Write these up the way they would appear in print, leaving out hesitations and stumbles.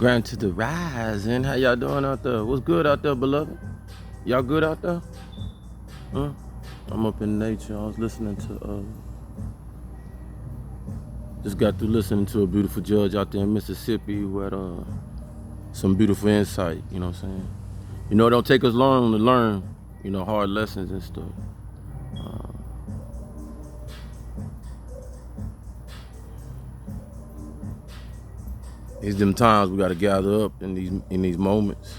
Grand to the rising. How y'all doing out there? What's good out there, beloved? Y'all good out there? Huh? I'm up in nature. I was listening to, just got through listening to a beautiful judge out there in Mississippi who had some beautiful insight, you know what I'm saying? You know, it don't take us long to learn, you know, hard lessons and stuff. It's them times we gotta gather up in these moments.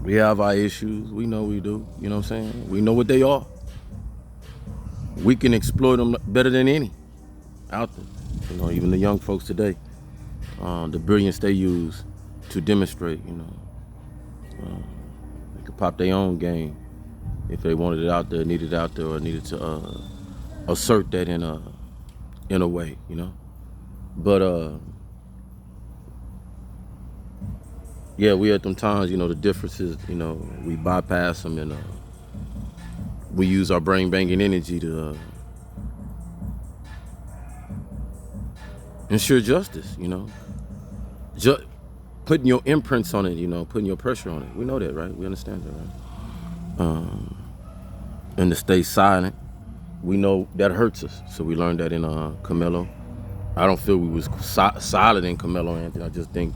We have our issues, we know we do, you know what I'm saying? We know what they are. We can exploit them better than any out there. You know, even the young folks today, the brilliance they use to demonstrate, you know. They could pop their own game if they wanted it out there, needed it out there, or needed to assert that in a way, you know. But yeah, we at them times, you know, the differences, you know, we bypass them and we use our brain banging energy to ensure justice, you know. Putting your imprints on it, you know, putting your pressure on it. We know that, right? We understand that, right? And to stay silent, we know that hurts us. So we learned that in Camelo. I don't feel we was silent in Camelo or anything. I just think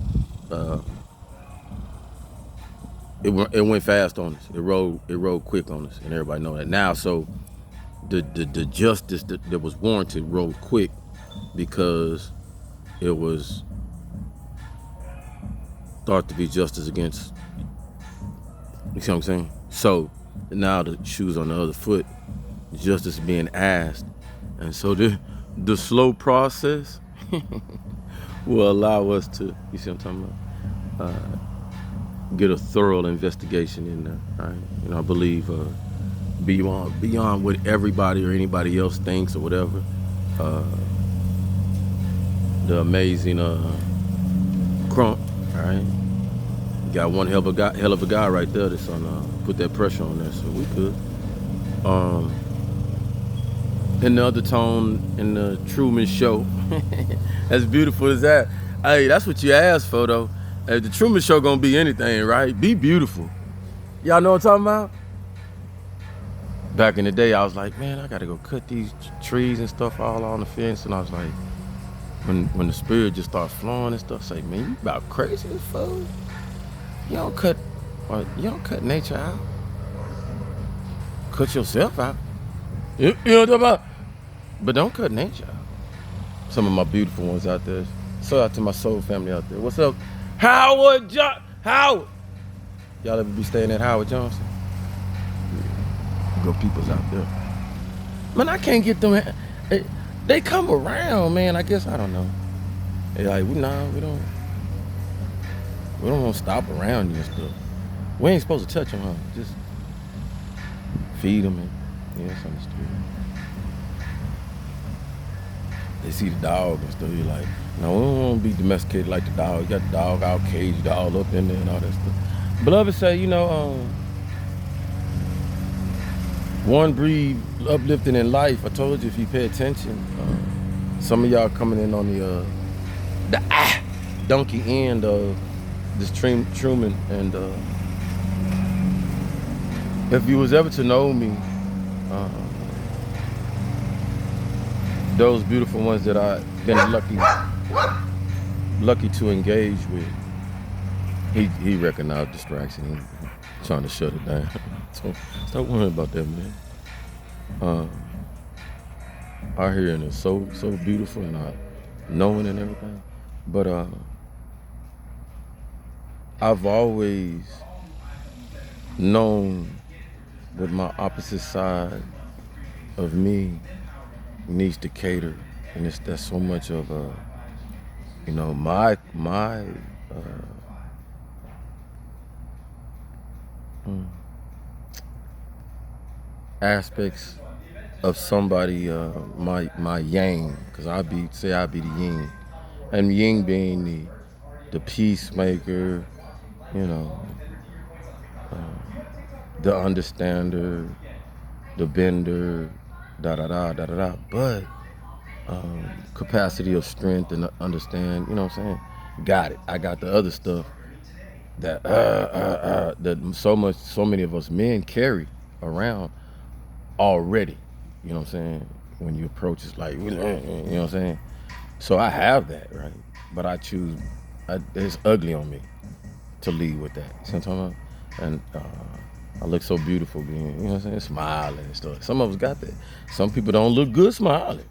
it went fast on us. It rode quick on us, and everybody know that now. So the justice that was warranted rode quick because it was thought to be justice against. You see what I'm saying? So now the shoe's on the other foot. Justice being asked, and so the slow process will allow us to. You see what I'm talking about? Get a thorough investigation in there, right? You know, I believe beyond what everybody or anybody else thinks or whatever. The amazing Crump, right? You got one hell of a guy right there that's on put that pressure on there, so we could. And the other tone in the Truman Show, as beautiful as that. Hey, that's what you asked for, though. Hey, the Truman Show gonna be anything, right? Be beautiful. Y'all know what I'm talking about? Back in the day, I was like, man, I gotta go cut these trees and stuff all on the fence, and I was like, when the spirit just starts flowing and stuff, say, man, you about crazy as fuck. You don't cut nature out. Cut yourself out. You know what I'm talking about? But don't cut nature out. Some of my beautiful ones out there. Shout out to my soul family out there. What's up? Howard! Y'all ever be staying at Howard Johnson? Go peoples out there. Man, I can't get them. They come around, man. I guess, I don't know. They like, we don't want to stop around you and stuff. We ain't supposed to touch them, huh? Just feed them and, yeah, it's understood. They see the dog and stuff, you're like, no, we don't want to be domesticated like the dog. You got the dog out caged all up in there and all that stuff. Beloved say, you know, one breed uplifting in life. I told you if you pay attention, some of y'all coming in on the donkey end of this Truman, and if you was ever to know me, those beautiful ones that I've been lucky to engage with, he recognized distraction. He's trying to shut it down. So stop worrying about that, man. Our hearing is so beautiful, and our knowing and everything. But I've always known that my opposite side of me needs to cater, and that's so much of you know, my aspects of somebody, my yang, because I be the yin, and yin being the peacemaker, you know, the understander, the bender, but capacity of strength and understand, you know what I'm saying? got it. I got the other stuff that so many of us men carry around already. You know what I'm saying? When you approach, it's like, you know what I'm saying? So I have that, right? But I choose, it's ugly on me to lead with that. You see what I'm talking about? And I look so beautiful being, you know what I'm saying? Smiling and stuff. Some of us got that. Some people don't look good smiling.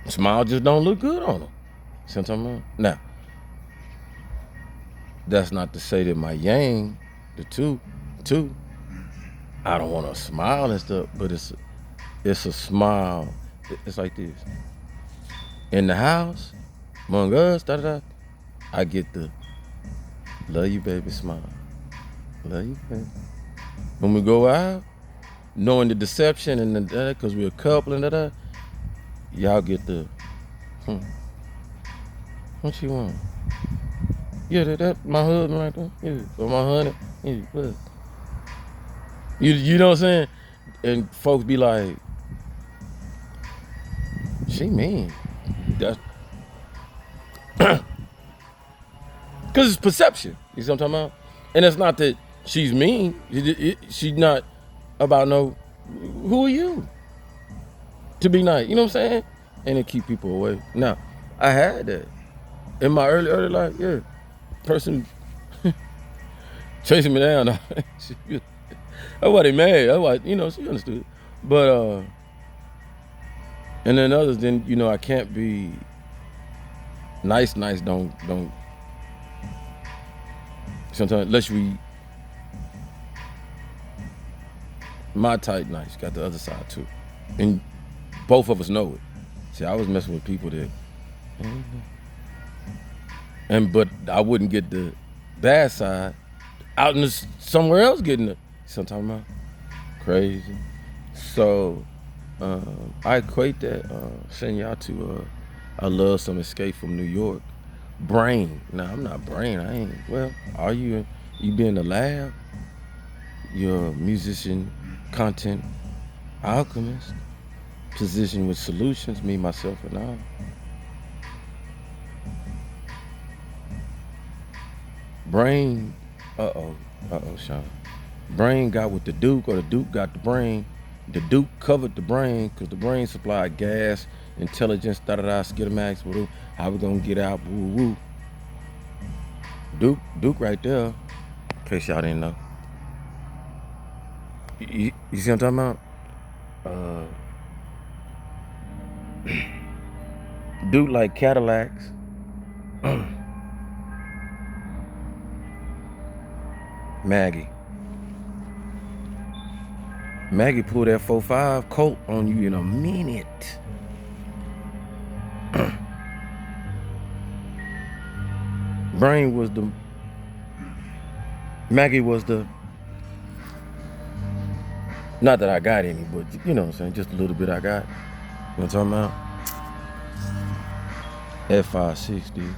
Smile just don't look good on them. See what I'm talking about? Now, that's not to say that my yang, the two, I don't want to smile and stuff, but it's a smile. It's like this. In the house, among us, I get the love you, baby, smile. Love you, baby. When we go out, knowing the deception and because we're a couple and y'all get the, what you want? Yeah, that my husband right there. Yeah, or my honey. Yeah, what? You know what I'm saying? And folks be like, she mean. That's because it's perception. You see what I'm talking about? And it's not that she's mean. She's not about no, who are you to be nice? You know what I'm saying? And it keep people away. Now, I had that in my early life. Yeah, person chasing me down. I wasn't mad. I was, she understood. But and then others, then I can't be nice. Don't. Sometimes unless we my type nice, got the other side too, and both of us know it. See, I was messing with people that, but I wouldn't get the bad side out in somewhere else getting it. Sometimes I'm crazy. So I equate that send y'all to I love some Escape from New York. Brain. Now I'm not brain. I ain't. Well, are you? You be in the lab? You're a musician, content alchemist, positioned with solutions. Me, myself, and I. Brain. Sean. Brain got with the Duke, or the Duke got the brain. The Duke covered the brain because the brain supplied gas, intelligence, schematics. How we gonna get out? Woo woo. Duke right there. In case y'all didn't know. You see what I'm talking about? Duke like Cadillacs. Maggie pulled that 4.5 Colt on you in a minute. Maggie was the, not that I got any, but you know what I'm saying, just a little bit I got. You know what I'm talking about? F560.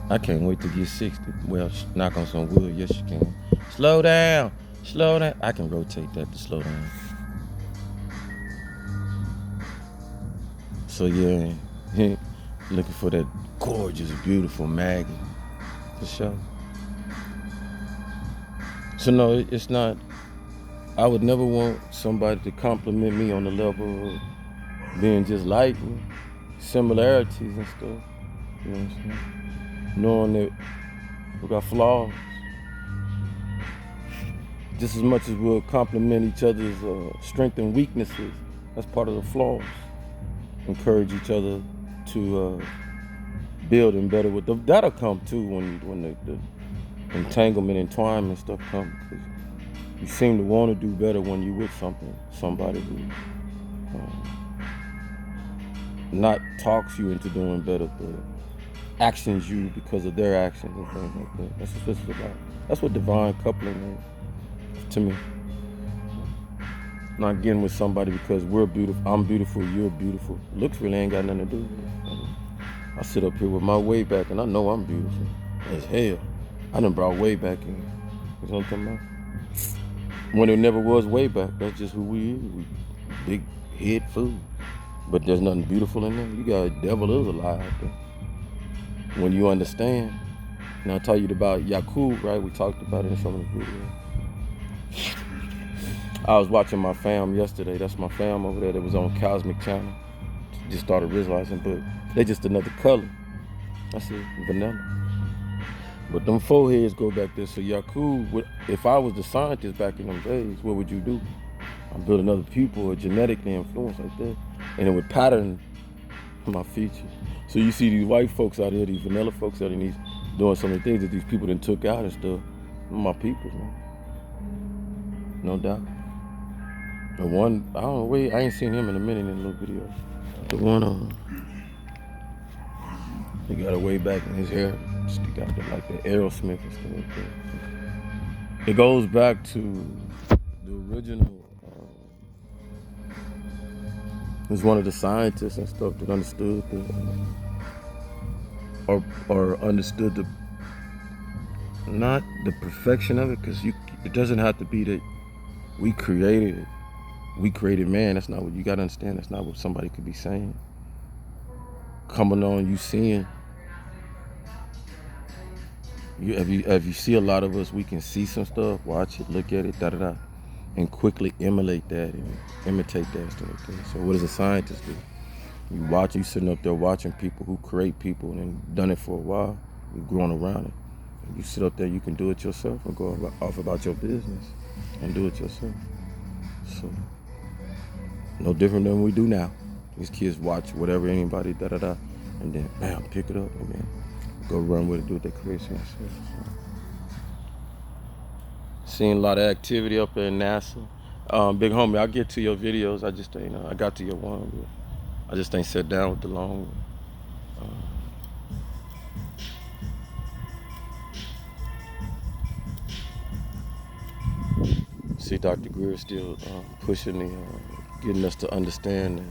I can't wait to get 60. Well, knock on some wood. Yes, you can. Slow down. I can rotate that to slow down. So yeah, looking for that gorgeous, beautiful Maggie. For sure. So no, it's not. I would never want somebody to compliment me on the level of being just like me. Similarities and stuff. You know what I'm saying? Knowing that we got flaws. Just as much as we'll compliment each other's strengths and weaknesses, that's part of the flaws. Encourage each other to build and better with them. That'll come too when the entanglement, entwinement stuff comes. You seem to want to do better when you're with somebody who not talks you into doing better, but actions you because of their actions and things like that. That's what this is about. That's what divine coupling is to me. Not getting with somebody because we're beautiful, I'm beautiful, you're beautiful. Looks really ain't got nothing to do with it. I sit up here with my way back and I know I'm beautiful as hell. I done brought way back in. You know what I'm talking about? When it never was way back, that's just who we is. We big head food. But there's nothing beautiful in there. You got devil is alive out there. when you understand. And I told you about Yakub, right? We talked about it in some of the videos. I was watching my fam yesterday. That's my fam over there that was on Cosmic Channel. Just started realizing, but they just another color. That's it, vanilla. But them foreheads go back there. So Yakub, if I was the scientist back in them days, what would you do? I'd build another pupil or genetically influence like that. And it would pattern my features. So you see these white folks out here, these vanilla folks out here, doing some of the things that these people done took out and stuff. My people, man. No doubt. The one, I don't know, wait, I ain't seen him in a minute in a little video. The one, he got it way back in his hair. He got like the Aerosmith and stuff like that. It goes back to the original. He was one of the scientists and stuff that understood or understood the, not the perfection of it, because it doesn't have to be that we created it. We created man. That's not what you gotta understand. That's not what somebody could be saying. Coming on, you seeing. If you see a lot of us, we can see some stuff, watch it, look at it, da-da-da, and quickly emulate that and imitate that stuff like that. So what does a scientist do? You sitting up there watching people who create people and done it for a while. You're growing around it. And you sit up there, you can do it yourself and go off about your business and do it yourself. So no different than we do now. These kids watch whatever anybody da-da-da, and then bam, pick it up and then go run with it, do what they creation themselves. So. Seen a lot of activity up in NASA. Big homie, I'll get to your videos. I just ain't, I got to your one, but I just ain't sat down with the long one. See Dr. Greer still pushing the, getting us to understand that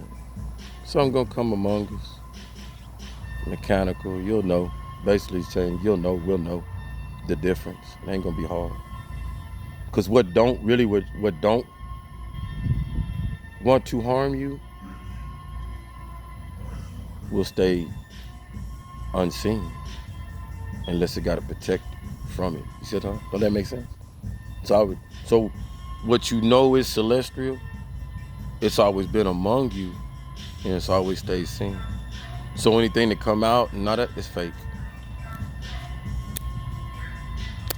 something gonna come among us. Mechanical, you'll know. Basically saying you'll know, we'll know the difference. It ain't gonna be hard. Cause what don't want to harm you will stay unseen unless it gotta protect you from it. You see what I'm saying? Don't that make sense? So what you know is celestial, it's always been among you and it's always stayed seen. So anything that come out and not that is fake.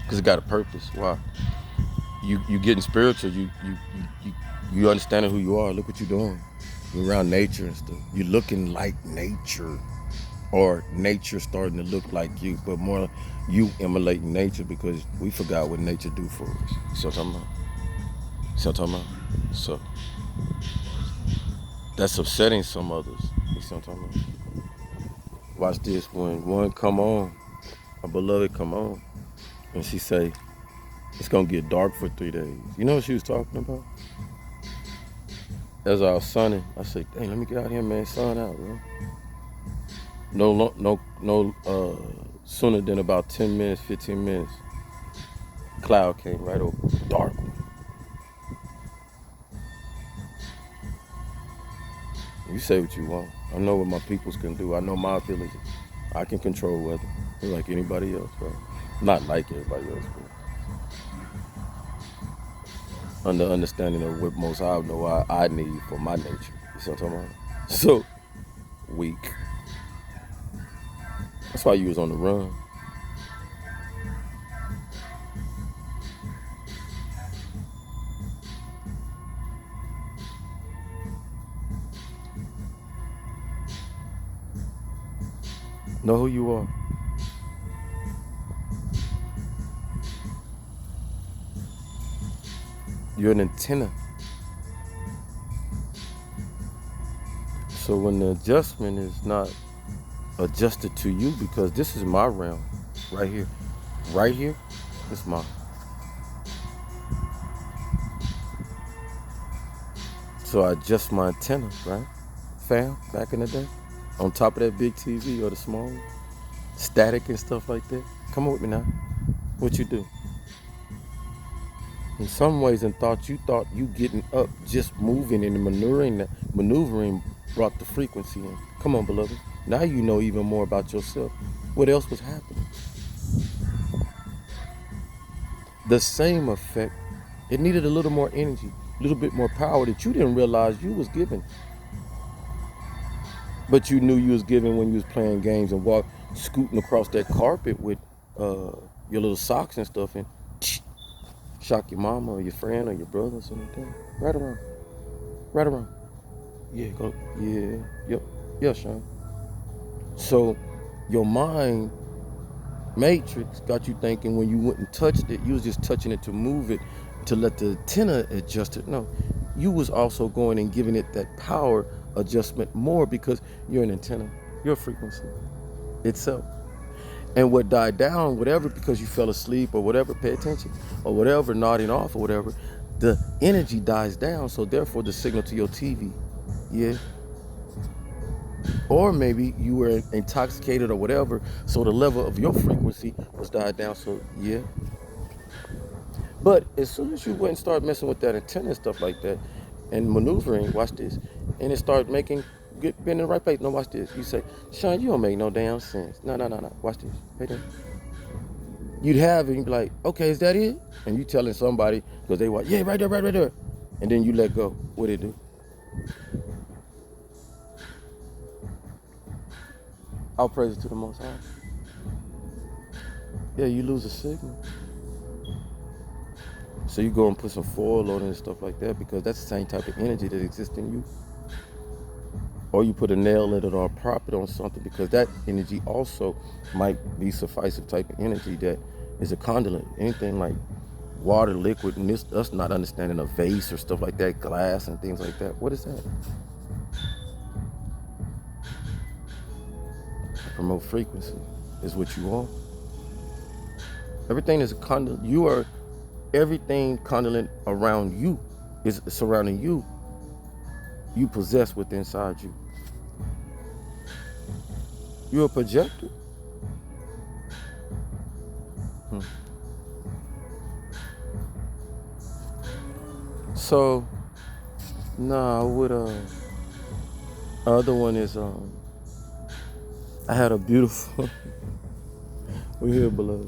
Cause it got a purpose. Why? You getting spiritual, you understanding who you are. Look what you're doing. You're around nature and stuff. You're looking like nature. Or nature starting to look like you, but more you emulating nature because we forgot what nature do for us. You see what I'm talking about? You see what I'm talking about? So that's upsetting some others. You see what I'm talking about? Watch this. When one come on, a beloved come on, and she say, it's gonna get dark for 3 days. You know what she was talking about? As I was sunning, I said, dang, let me get out here, man, sun out, bro. No, sooner than about 10 minutes, 15 minutes, cloud came right over, dark. You say what you want. I know what my peoples can do. I know my abilities. I can control weather, like anybody else, right? Not like everybody else, but under understanding of what most I know I need for my nature. You see what I'm talking about? So, weak. That's why you was on the run. Know who you are. You're an antenna. So when the adjustment is not adjusted to you, because this is my realm, right here, it's mine. So I adjust my antenna, right? Fam, back in the day, on top of that big TV or the small one, static and stuff like that. Come on with me now. What you do? In some ways, you thought you getting up, just moving and maneuvering brought the frequency in. Come on, beloved. Now you know even more about yourself. What else was happening? The same effect. It needed a little more energy, a little bit more power that you didn't realize you was giving. But you knew you was giving when you was playing games and scooting across that carpet with your little socks and stuff and shock your mama or your friend or your brother or something like that. Right around. Right around. Yeah, go. Yeah. Yep. Yeah, Sean. So your mind matrix got you thinking when you went and touched it, you was just touching it to move it, to let the antenna adjust it. No, you was also going and giving it that power adjustment more because you're an antenna, your frequency itself. And what died down, whatever, because you fell asleep or whatever, pay attention, or whatever, nodding off or whatever, the energy dies down. So therefore the signal to your TV, yeah. Or maybe you were intoxicated or whatever, so the level of your frequency was died down, so yeah. But as soon as you went and started messing with that antenna and stuff like that, and maneuvering, watch this, and it started being in the right place. No, watch this. You say, Sean, you don't make no damn sense. No. Watch this. Pay attention. You'd have it, and you'd be like, okay, is that it? And you telling somebody, because they watch, yeah, right there. And then you let go. What'd it do? All praise to the Most High. Yeah, you lose a signal. So you go and put some foil on it and stuff like that because that's the same type of energy that exists in you. Or you put a nail in it or prop it on something because that energy also might be sufficient type of energy that is a conduit. Anything like water, liquid, and us not understanding a vase or stuff like that, glass and things like that. What is that? Promote frequency is what you are. Everything is a conduit. You are everything conduit around you is surrounding you. You possess what's inside you. You're a projector. So, what other one is I had a beautiful we here below.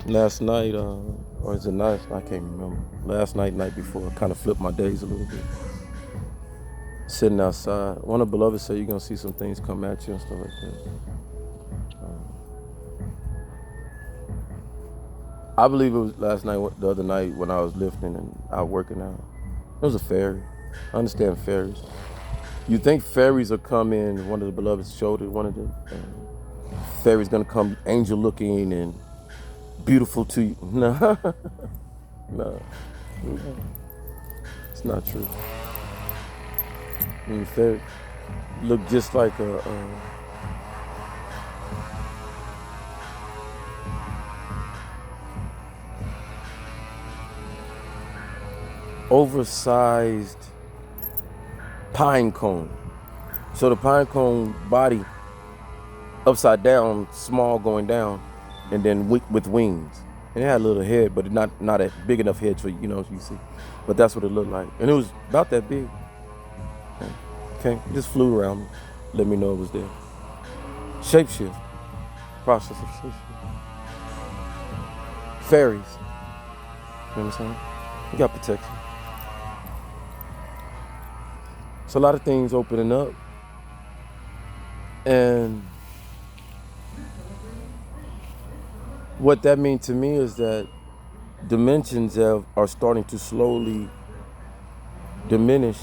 Last night, or is it night? I can't remember. Last night before, I kind of flipped my days a little bit. Sitting outside. One of the beloveds said you're going to see some things come at you and stuff like that. I believe it was last night, the other night when I was lifting and out working out. It was a fairy. I understand fairies. You think fairies are coming, one of the beloveds showed it, one of the fairies going to come angel looking and beautiful to you. No. It's not true. I mean, fairies look just like a oversized pine cone. So the pine cone body upside down, small going down, and then with wings. And it had a little head, but not a big enough head for you see. But that's what it looked like. And it was about that big. Okay, it just flew around me. Let me know it was there. Shapeshift. Process of shapeshift. Fairies. You know what I'm saying? You got protection. So a lot of things opening up. And what that means to me is that dimensions are starting to slowly diminish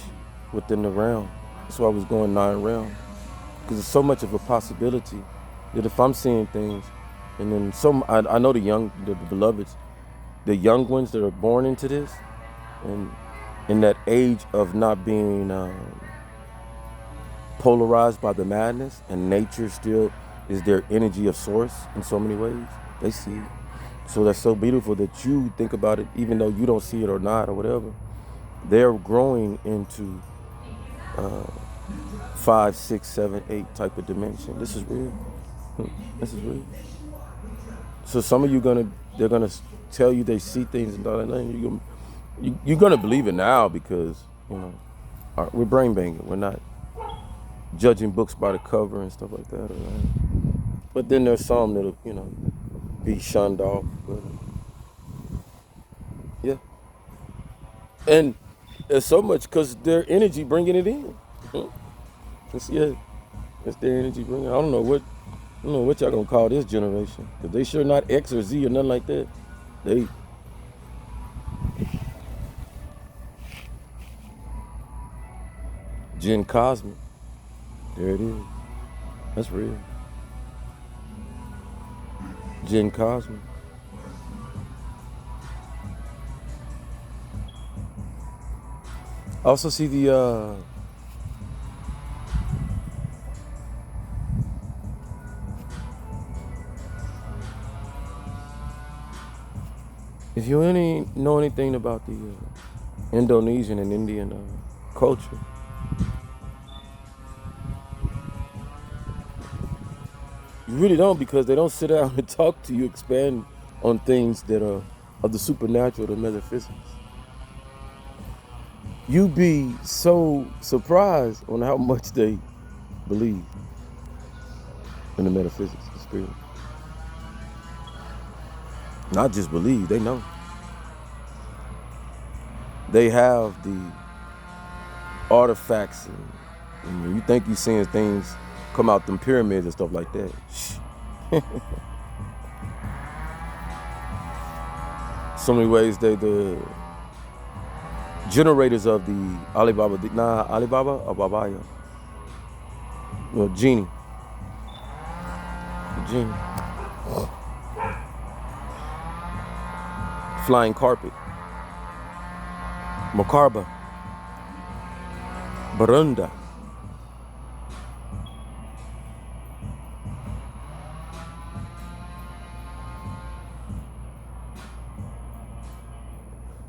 within the realm. That's why I was going 9 realms. Because it's so much of a possibility that if I'm seeing things, and then I know the beloveds, the young ones that are born into this, and in that age of not being polarized by the madness, and nature still is their energy of source in so many ways. They see it. So that's so beautiful that you think about it, even though you don't see it or not or whatever. They're growing into 5, 6, 7, 8 type of dimension. This is real. This is real. So some of you they're gonna tell you they see things and all that. You're gonna believe it now because we're brain banging. We're not judging books by the cover and stuff like that. Right? But then there's some that'll, be shunned off. But yeah, and it's so much because their energy bringing it in. Yeah, it's their energy bringing. I don't know what y'all gonna call this generation because they sure not X or Z or nothing like that. They Gen Cosmic. There it is. That's real. Gen Cosmic. I also see the if you know anything about the Indonesian and Indian culture, you really don't because they don't sit down and talk to you, expand on things that are of the supernatural, the metaphysics. You be so surprised on how much they believe in the metaphysics, the spirit. Not just believe, they know. They have the artifacts and you think you're seeing things come out them pyramids and stuff like that. So many ways they the generators of the Alibaba, Alibaba or Babaya. Genie. The genie. Flying carpet. Makarba. Barunda.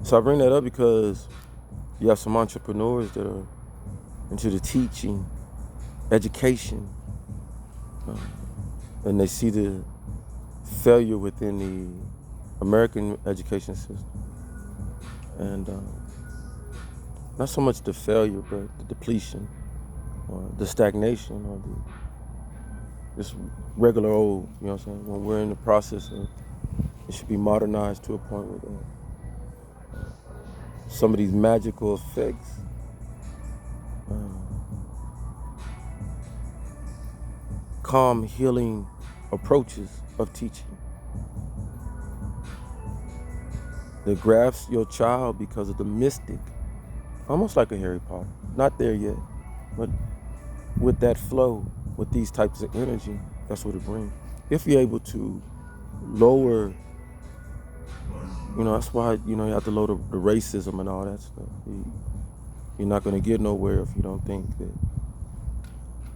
So I bring that up because you have some entrepreneurs that are into the teaching, education, and they see the failure within the American education system. And not so much the failure, but the depletion, or the stagnation, or this regular old, you know what I'm saying? When we're in the process of, it should be modernized to a point where some of these magical effects calm, healing approaches of teaching that grabs your child because of the mystic, almost like a Harry Potter. Not there yet, but with that flow, with these types of energy, that's what it brings. If you're able to lower, that's why, you have to lower the racism and all that stuff. You're not going to get nowhere if you don't think that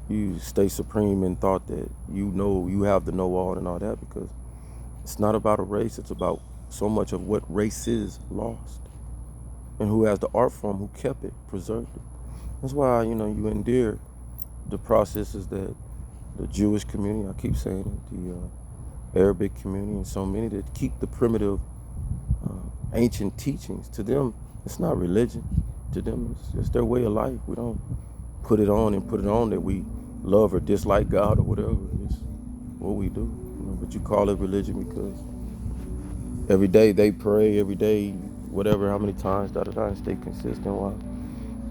you stay supreme in thought that you have the know-all and all that, because it's not about a race. It's about so much of what race is lost and who has the art form, who kept it, preserved it. That's why, you endear the processes that the Jewish community, I keep saying it, the Arabic community, and so many that keep the primitive ancient teachings. To them, it's not religion. To them, it's just their way of life. We don't put it on that we love or dislike God or whatever. It's what we do. But you call it religion because every day they pray, every day, whatever, how many times, and stay consistent. While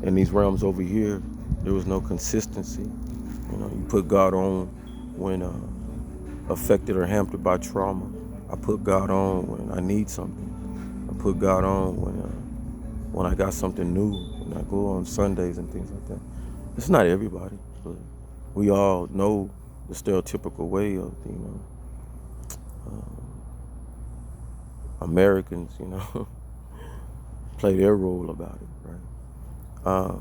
in these realms over here, there was no consistency. You put God on when affected or hampered by trauma. I put God on when I need something. I put God on when I got something new, when I go on Sundays and things like that. It's not everybody, but we all know the stereotypical way of, Americans, play their role about it, right?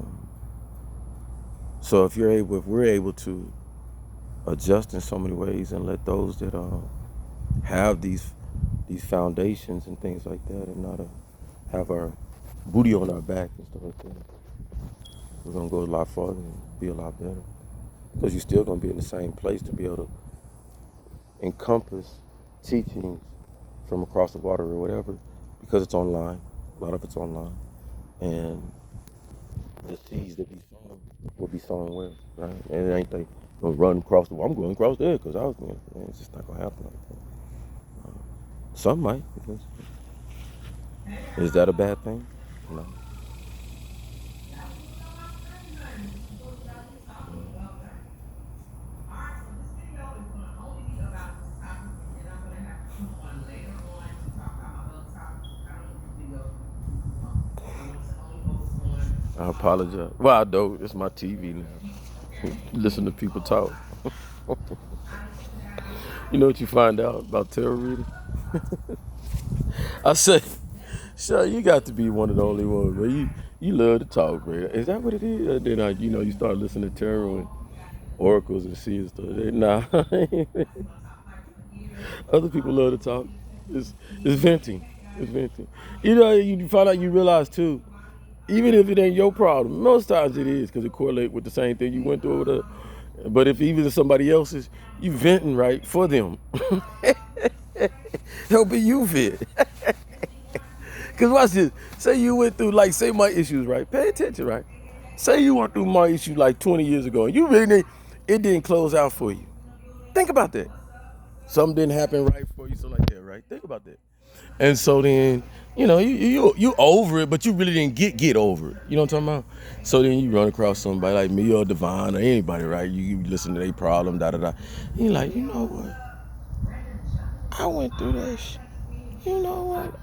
So if we're able to adjust in so many ways and let those that have these foundations and things like that, and not have our booty on our back and stuff like that, we're gonna go a lot farther and be a lot better. Because you're still gonna be in the same place to be able to encompass teachings from across the water or whatever, because it's online. A lot of it's online, and the seeds that be sown will be sown well, right? And it ain't Or run across the wall. I'm going across there because I was going. It's just not gonna happen like that. Some might. Is that a bad thing? No. I apologize. Well, I know it's my TV now. Listen to people talk. You know what you find out about tarot reading? I say, sure, you got to be one of the only ones, man. You love to talk, man. Is that what it is? And then you start listening to tarot and oracles and seeing stuff. Nah, other people love to talk. It's venting. It's venting. You find out, you realize too, even if it ain't your problem, most times it is because it correlates with the same thing you went through over there. But if even somebody else's, you venting right for them, helping you vent. Cause watch this. Say you went through, like, say my issues, right? Pay attention, right? Say you went through my issue like 20 years ago, and you really it didn't close out for you. Think about that. Something didn't happen right for you, so like that, right? Think about that. And so then, you over it, but you really didn't get over it. You know what I'm talking about? So then you run across somebody like me or Devon or anybody, right? You listen to their problem, da da da. You're like, you know what? I went through that shit. You know what?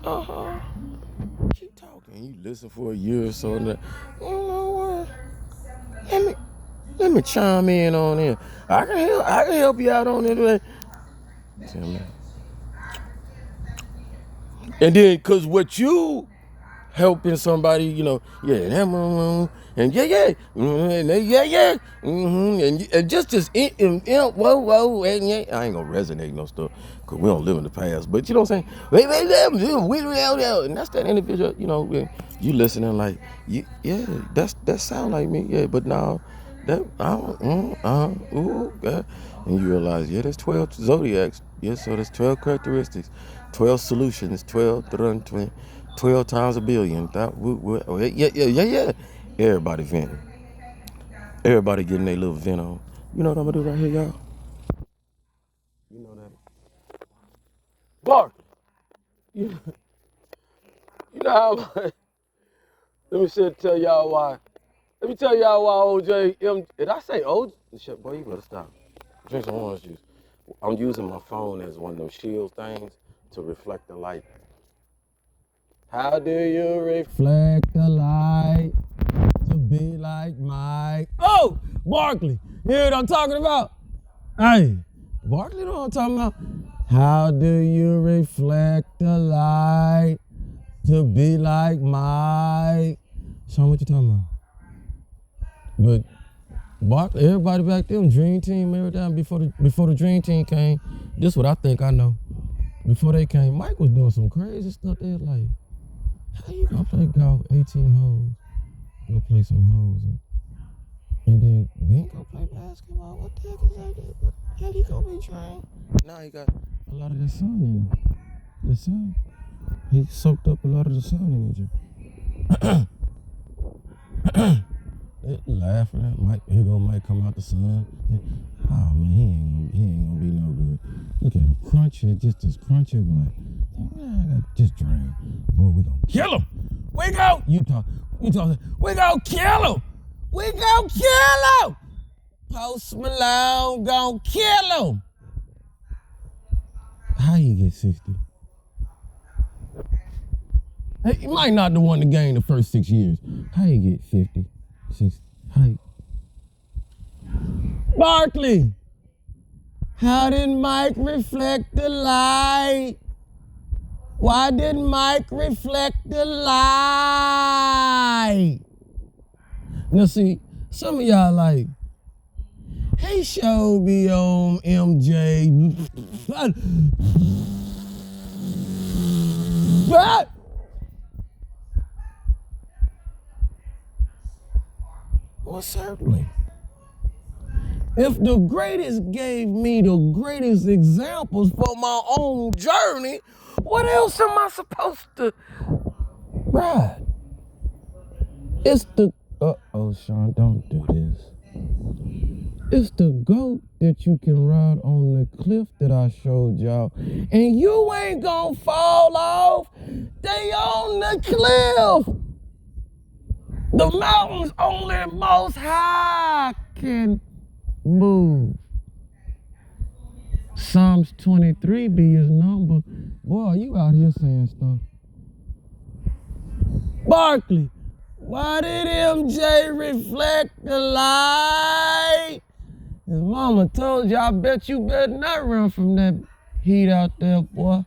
Keep talking. You listen for a year or so, and you know what? Let me chime in on it. I can help you out on it. Tell me. And then, cause what you helping somebody, and and just whoa, and yeah, I ain't gonna resonate no stuff, cause we don't live in the past. But you know what I'm saying? And that's that individual, you listening like, yeah, that sound like me, yeah, but now that and you realize, yeah, there's 12 zodiacs, yeah, so there's 12 characteristics, 12 solutions, 12 times a billion. Yeah. Everybody venting. Everybody getting their little vent on. You know what I'm gonna do right here, y'all? You know that. Bark. You, you know how let me tell y'all why. Let me tell y'all why OJ did I say OJ? Shit, boy, you better stop. Drink some orange juice. I'm using my phone as one of those shield things to reflect the light. How do you reflect the light to be like Mike? Oh, Barkley. You hear what I'm talking about? Hey, Barkley know what I'm talking about. How do you reflect the light to be like Mike? Sean, what you talking about? But Barkley, everybody back there, Dream Team, everything before the Dream Team came. This what I think I know. Before they came, Mike was doing some crazy stuff. They was like, how you gonna play golf 18 holes? Go play some holes and then go play basketball. What the heck is that? How he gonna be trained? Now he got a lot of the sun in him. The sun. He soaked up a lot of the sun in him. They laughing at Mike. Here go Mike come out the sun. Oh man, he ain't gonna be no good. Look at him, crunchy, just as crunchy, like, I got just drained. Boy, we gonna kill him. We go. You talk. We gonna kill him. We gonna kill him. Post Malone gonna kill him. How you get 60? Hey, you might not the one to gain the first 6 years. How you get 50? 60? How you... Barkley, how did Mike reflect the light? Why did Mike reflect the light? Now see, some of y'all like, he showed me on MJ. But well, certainly. If the greatest gave me the greatest examples for my own journey, what else am I supposed to ride? It's the Sean, don't do this. It's the goat that you can ride on the cliff that I showed y'all. And you ain't gonna fall off. They on the cliff. The mountains only Most High can move. Psalms 23 be his number. Boy, you out here saying stuff. Barkley, why did MJ reflect the light? His mama told you, I bet you better not run from that heat out there, boy.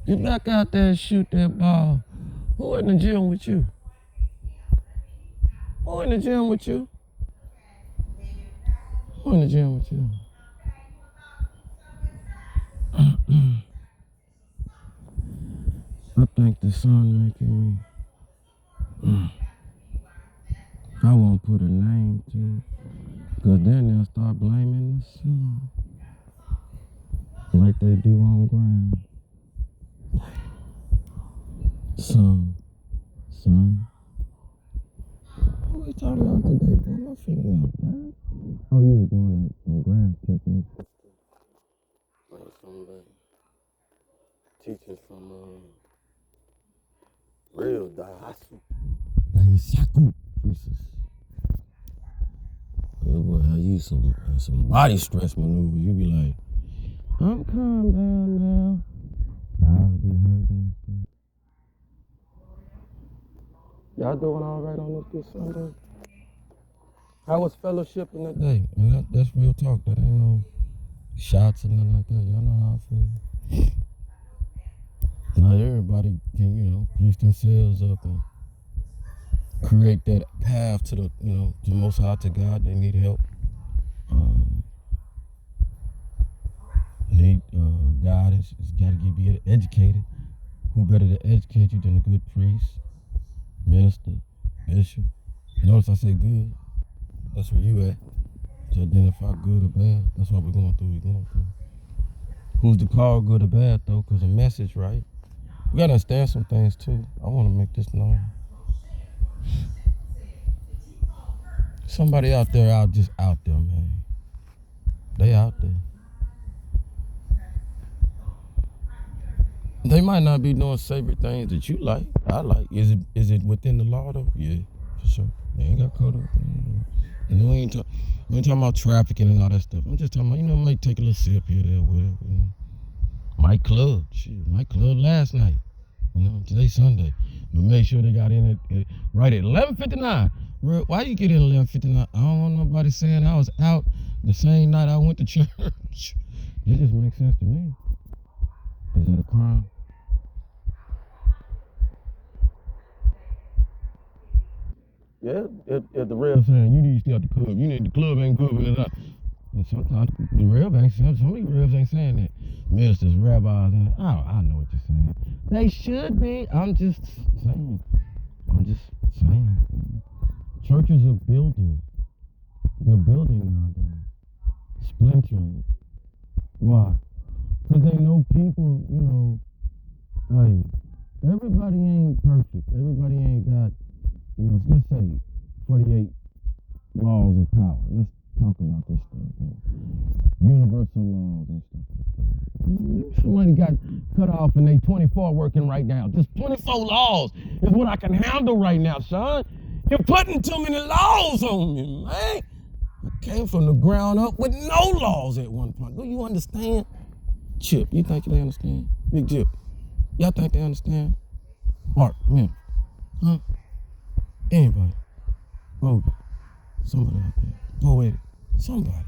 Get back out there and shoot that ball. Who in the gym with you? Who in the gym with you? Who in the gym with you? I think the sun making me. I won't put a name to it, because then they'll start blaming the sun. Like they do on ground. Sun. What are we talking about today, bro? My finger out, man. Oh, you was doing that on ground technique. Teaching from real Daisaku pieces. Boy, I use some body stress maneuvers. You be like, I'm calm down now. I'll be hurting. Y'all doing all right on this good Sunday? How was fellowshipping today? And that's real talk. That ain't no shots or nothing like that. Y'all know how I feel. Not everybody can, push themselves up and create that path to the, the Most High, to God. They need help. Need guidance. It's got to be educated. Who better to educate you than a good priest, minister, bishop? Notice I say good. That's where you at. To identify good or bad. That's what we're going through. Who's to call good or bad, though? Because a message, right? We got to understand some things, too. I want to make this known. Somebody out there, just out there, man. They out there. They might not be doing savory things that you like, I like. Is it within the law, though? Yeah, for sure. They ain't got caught up. We ain't talking about trafficking and all that stuff. I'm just talking about, might take a little sip here, there, whatever. Might club. Shit, might club last night. Today's Sunday. But make sure they got in it right at 11:59. Why you get in 11:59? I don't want nobody saying I was out the same night I went to church. It just makes sense to me. Is that a crime? Yeah, if the real saying, you need to stay out the club. The club ain't good enough. And sometimes the real ain't saying, some of these reals ain't saying that. Ministers, rabbis, and I know what you're saying. They should be. I'm just saying. Churches are building. They're building nowadays. Splintering. Why? Because they know people, hey, everybody ain't perfect. Everybody ain't got, let's say 48 laws of power. Let's talk about this stuff, man. Universal laws and stuff like that. Somebody got cut off and they 24 working right now. Just 24 laws is what I can handle right now, son. You're putting too many laws on me, man. I came from the ground up with no laws at one point. Do you understand? Chip, you think they understand? Big Chip, y'all think they understand? Mark, man, huh? Anybody? Moby, somebody out there, poetic, somebody.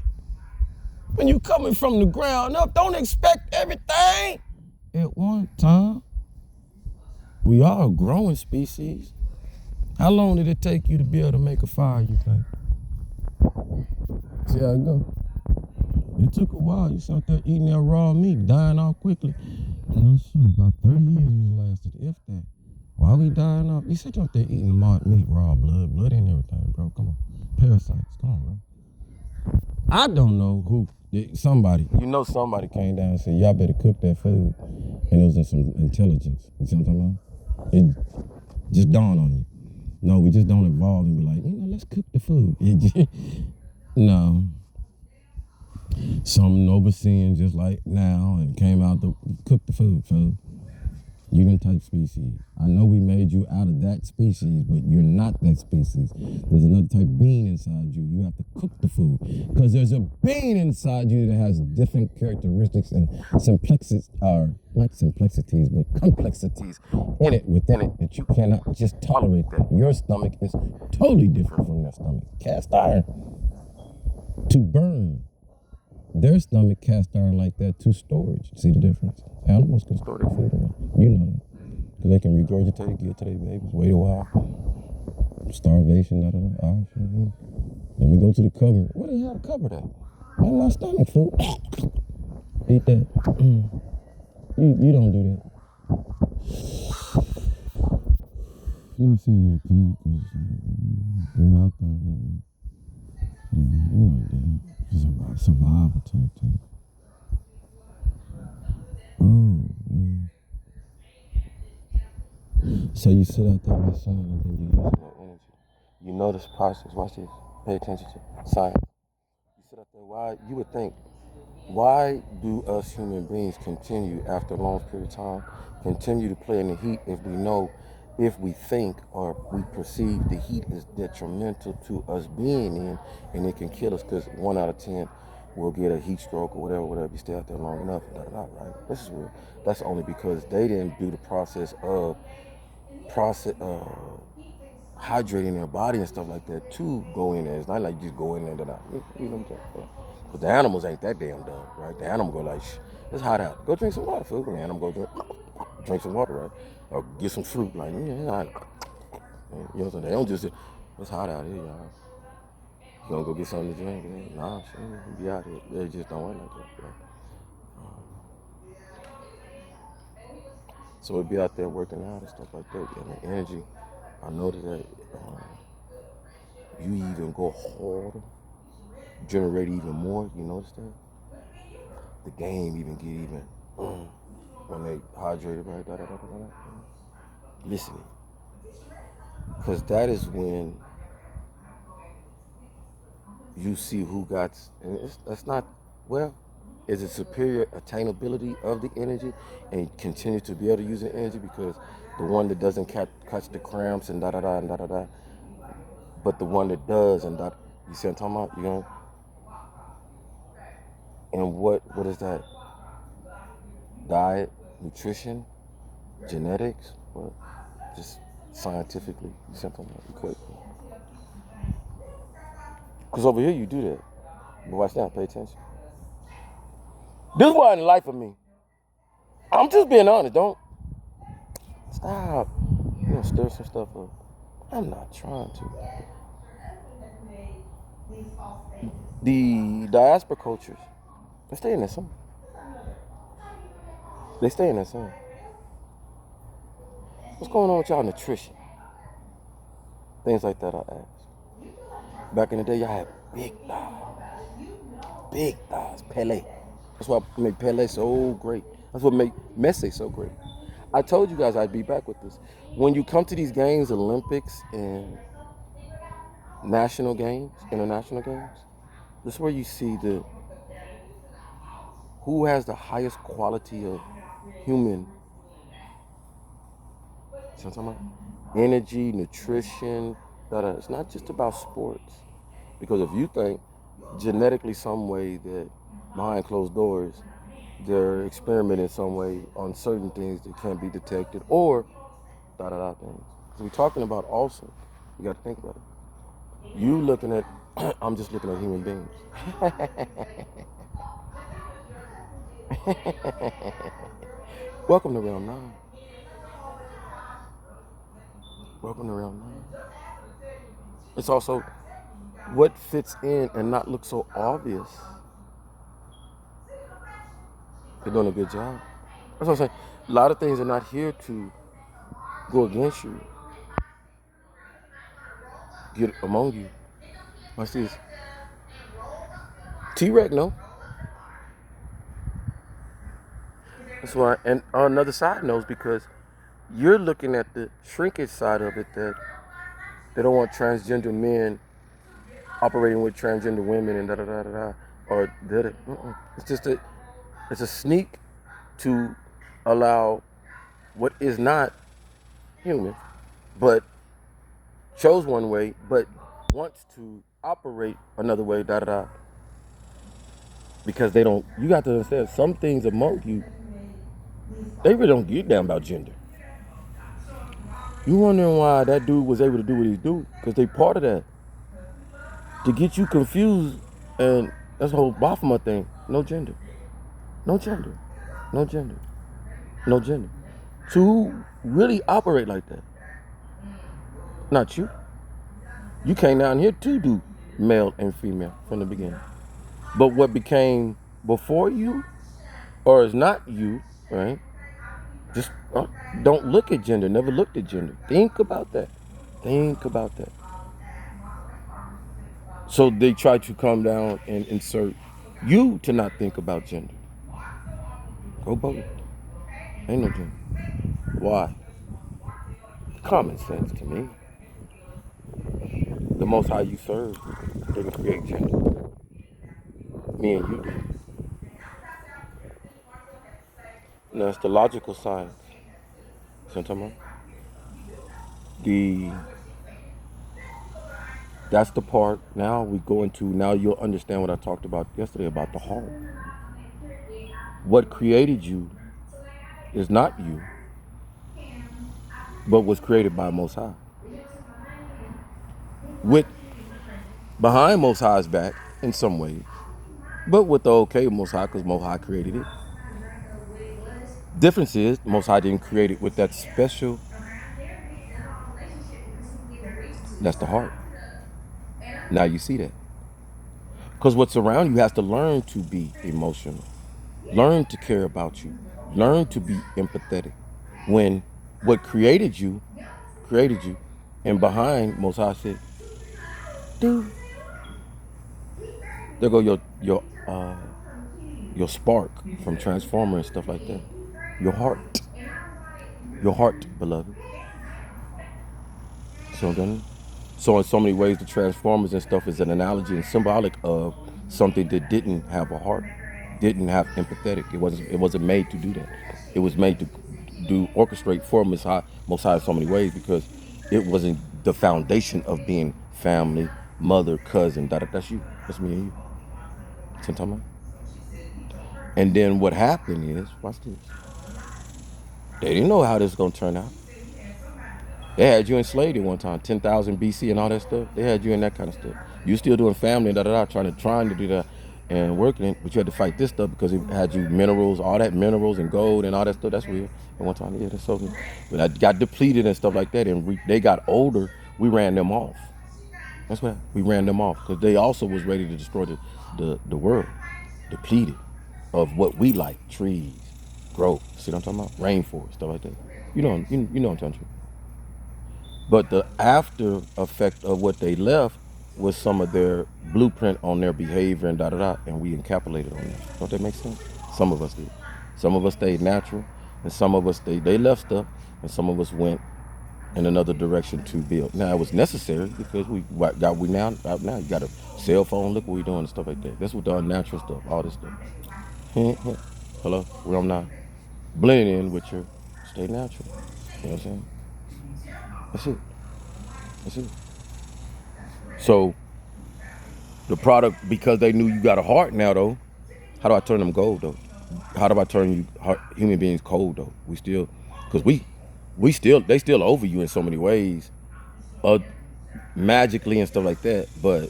When you coming from the ground up, don't expect everything at one time. We are a growing species. How long did it take you to be able to make a fire, you think? See how it go? It took a while. You sat there eating that raw meat, dying off quickly. About 30 years you lasted, if that. Why we dying off? You sit up there eating the meat, raw blood and everything, bro. Come on. Parasites, come on, bro. I don't know who. Somebody came down and said, y'all better cook that food. And it was in some intelligence. You see what I'm talking about? It just dawned on you. No, we just don't evolve and be like, let's cook the food. No. Some overseeing just like now and came out to cook the food. You done type species. I know we made you out of that species, but you're not that species. There's another type being inside you. You have to cook the food. Because there's a being inside you that has different characteristics and simplexities, or not simplexities, but complexities within it, that you cannot just tolerate that. Your stomach is totally different from their stomach. Cast iron to burn. Their stomach cast iron like that to storage. See the difference? Animals can store their food in it. You know that. Because they can regurgitate, give it to their babies, wait a while. Starvation, Then we go to the cupboard. What the hell the cupboard at? In my stomach, food. Eat that. You don't do that. I'm not saying you can't, because you're out there. You know that. It's about survival type thing. Oh, man. So you sit out there in the sun and then you use that energy. You know this process. Watch this. Pay attention to science. You sit out there. You would think, why do us human beings continue after a long period of time, continue to play in the heat if we think or we perceive the heat is detrimental to us being in, and it can kill us, because 1 out of 10 will get a heat stroke or whatever, you stay out there long enough, right? This is real. That's only because they didn't do the process of hydrating their body and stuff like that to go in there. It's not like just go in there and you know what I'm saying? But the animals ain't that damn dumb, right? The animal go like, it's hot out. Go drink some water, food. The animal go drink some water, right? Or get some fruit, like, yeah, you know what I'm saying? They don't just, it's hot out here, y'all. You gonna go get something to drink? Nah, shit, be out here. They just don't work like that, right? So we'd be out there working out and stuff like that. And the energy, I noticed that you even go harder, generate even more. You notice that? The game even get even when they hydrated, right? Listening. Because that is when you see who got, and that's not, well, is it superior attainability of the energy and continue to be able to use the energy, because the one that doesn't catch the cramps and but the one that does and you see what I'm talking about, you know? And what is that? Diet, nutrition, genetics, or just scientifically, you see what I'm talking about? Equate. Because over here you do that. But watch now, pay attention. This wasn't the life of me. I'm just being honest. Don't stop. You gonna stir some stuff up. I'm not trying to. The diaspora cultures, they stay in that sun. They stay in that sun. What's going on with y'all nutrition? Things like that I ask. Back in the day, y'all had big thighs. Big thighs. Pele. That's what made Pele so great. That's what made Messi so great. I told you guys I'd be back with this. When you come to these games, Olympics and national games, international games, this is where you see who has the highest quality of human energy, nutrition. It's not just about sports. Because if you think genetically some way that behind closed doors, they're experimenting some way on certain things that can't be detected, or things. So we're talking about also, you got to think about it. You looking at, I'm just looking at human beings. Welcome to round 9. Welcome to round 9. It's also what fits in and not look so obvious. You're doing a good job. That's what I'm saying. A lot of things are not here to go against you. Get among you. Watch this. T-Rex, no. That's why, and on another side knows, because you're looking at the shrinkage side of it, that they don't want transgender men operating with transgender women and or did it. It's just it's a sneak to allow what is not human, but chose one way, but wants to operate another way. Da da da. Because they don't. You got to understand some things among you. They really don't give a damn about gender. You wondering why that dude was able to do what he do? Because they part of that to get you confused, and that's the whole Baphomet thing. No gender, no gender, no gender, no gender. So who really operate like that? Not you. You came down here to do male and female from the beginning. But what became before you, or is not you, right? Just don't look at gender. Never looked at gender. Think about that. Think about that. So they try to come down and insert you to not think about gender. Go both. Ain't no gender. Why? Common sense to me. The Most High you serve didn't create gender. Me and you did. And that's the logical science. See what I'm talking about? That's the part. Now we go into. Now you'll understand what I talked about yesterday about the heart. What created you is not you, but was created by Most High. With behind Most High's back in some ways, but with the okay Most High because Most High created it. Difference is Most High didn't create it with that special. That's the heart. Now you see that. Because what's around you has to learn to be emotional, learn to care about you, learn to be empathetic. When what created you, and behind Most High said, dude, there go your spark from Transformer and stuff like that. Your heart, beloved. So in so many ways, the Transformers and stuff is an analogy and symbolic of something that didn't have a heart, didn't have empathetic. It wasn't made to do that. It was made to orchestrate for Most High in so many ways because it wasn't the foundation of being family, mother, cousin. That's you. That's me and you. See what I'm talking about? And then what happened is, watch this. They didn't know how this was gonna turn out. They had you enslaved at one time, 10,000 BC and all that stuff. They had you in that kind of stuff. You still doing family and trying to do that and working it, but you had to fight this stuff because it had you minerals, all that minerals and gold and all that stuff. That's weird. At one time, yeah, that's so good. When I got depleted and stuff like that, and they got older, we ran them off. That's what we ran them off because they also was ready to destroy the world, depleted of what we like, trees, growth. See what I'm talking about? Rainforest, stuff like that. You know what I'm talking about. But the after effect of what they left was some of their blueprint on their behavior and and we encapsulated on that. Don't that make sense? Some of us did. Some of us stayed natural, and some of us they left stuff, and some of us went in another direction to build. Now it was necessary because we now you got a cell phone. Look what we doing and stuff like that. That's what the unnatural stuff, all this stuff. Hello, where I'm not blending in with your stay natural. You know what I'm saying? That's it. That's it. So the product, because they knew you got a heart now though, how do I turn them gold though? How do I turn you human beings cold though? We still, because they still over you in so many ways, magically and stuff like that, but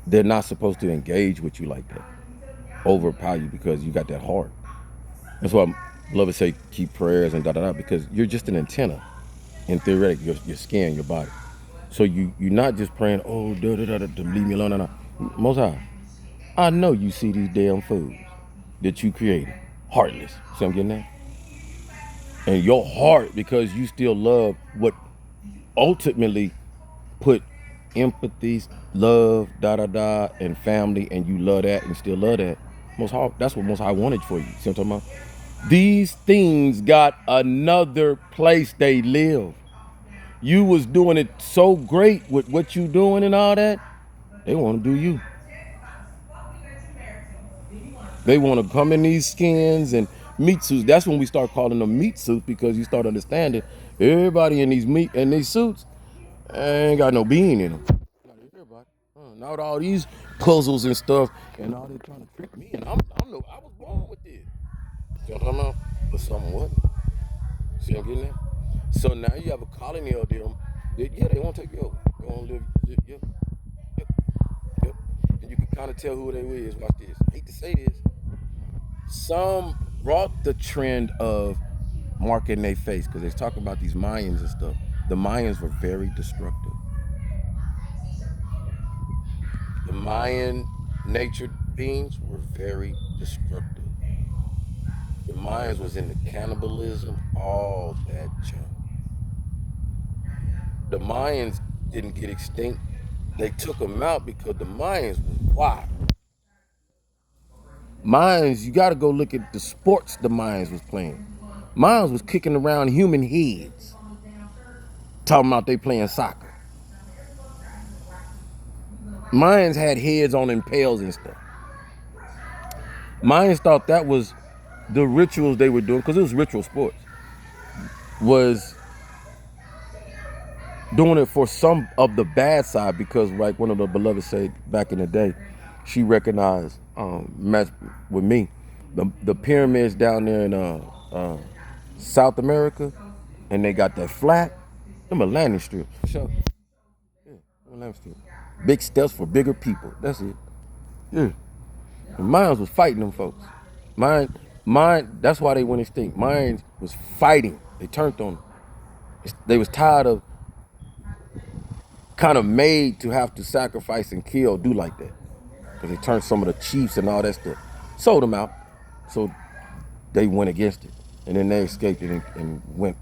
they're not supposed to engage with you like that, overpower you because you got that heart. That's why beloved say keep prayers and because you're just an antenna in theoretic, your skin, your body. So you're not just praying, oh, to leave me alone. No. Most High, I know you see these damn fools that you created, heartless. See what I'm getting at? And your heart, because you still love what ultimately put empathy, love, and family, and you love that and still love that. Most High, that's what Most High wanted for you. See what I'm talking about? These things got another place they live. You was doing it so great with what you doing and all that. They want to do you. They want to come in these skins and meat suits. That's when we start calling them meat suits, because you start understanding everybody in these meat and these suits ain't got no being in them. Not everybody. Now with all these puzzles and stuff, and all they trying to trick me, and I was born with this. You know what I'm talking about? But something wasn't. See what I'm getting at? So now you have a colony of them. They won't take you over. They won't live. Yep, yep, yep. And you can kind of tell who they is. Watch this. I hate to say this. Some brought the trend of marking their face, because they're talking about these Mayans and stuff. The Mayans were very destructive. The Mayan nature beings were very destructive. The Mayans was into cannibalism, all that junk. The Mayans didn't get extinct. They took them out because the Mayans was wild. Mayans, you got to go look at the sports the Mayans was playing. Mayans was kicking around human heads, talking about they playing soccer. Mayans had heads on impales and stuff. Mayans thought that was the rituals they were doing, because it was ritual sports, was doing it for some of the bad side, because like one of the beloveds said back in the day, she recognized match with me, the pyramids down there in South America, and they got that flat, them a landing strip for sure. Yeah, landing strip. Big steps for bigger people. That's it. Yeah. And mine was fighting them folks. Mine. That's why they went extinct. Mine was fighting. They turned on them. They was tired of, kind of made to have to sacrifice and kill, do like that, because they turned some of the chiefs and all that stuff, sold them out, so they went against it, and then they escaped it and went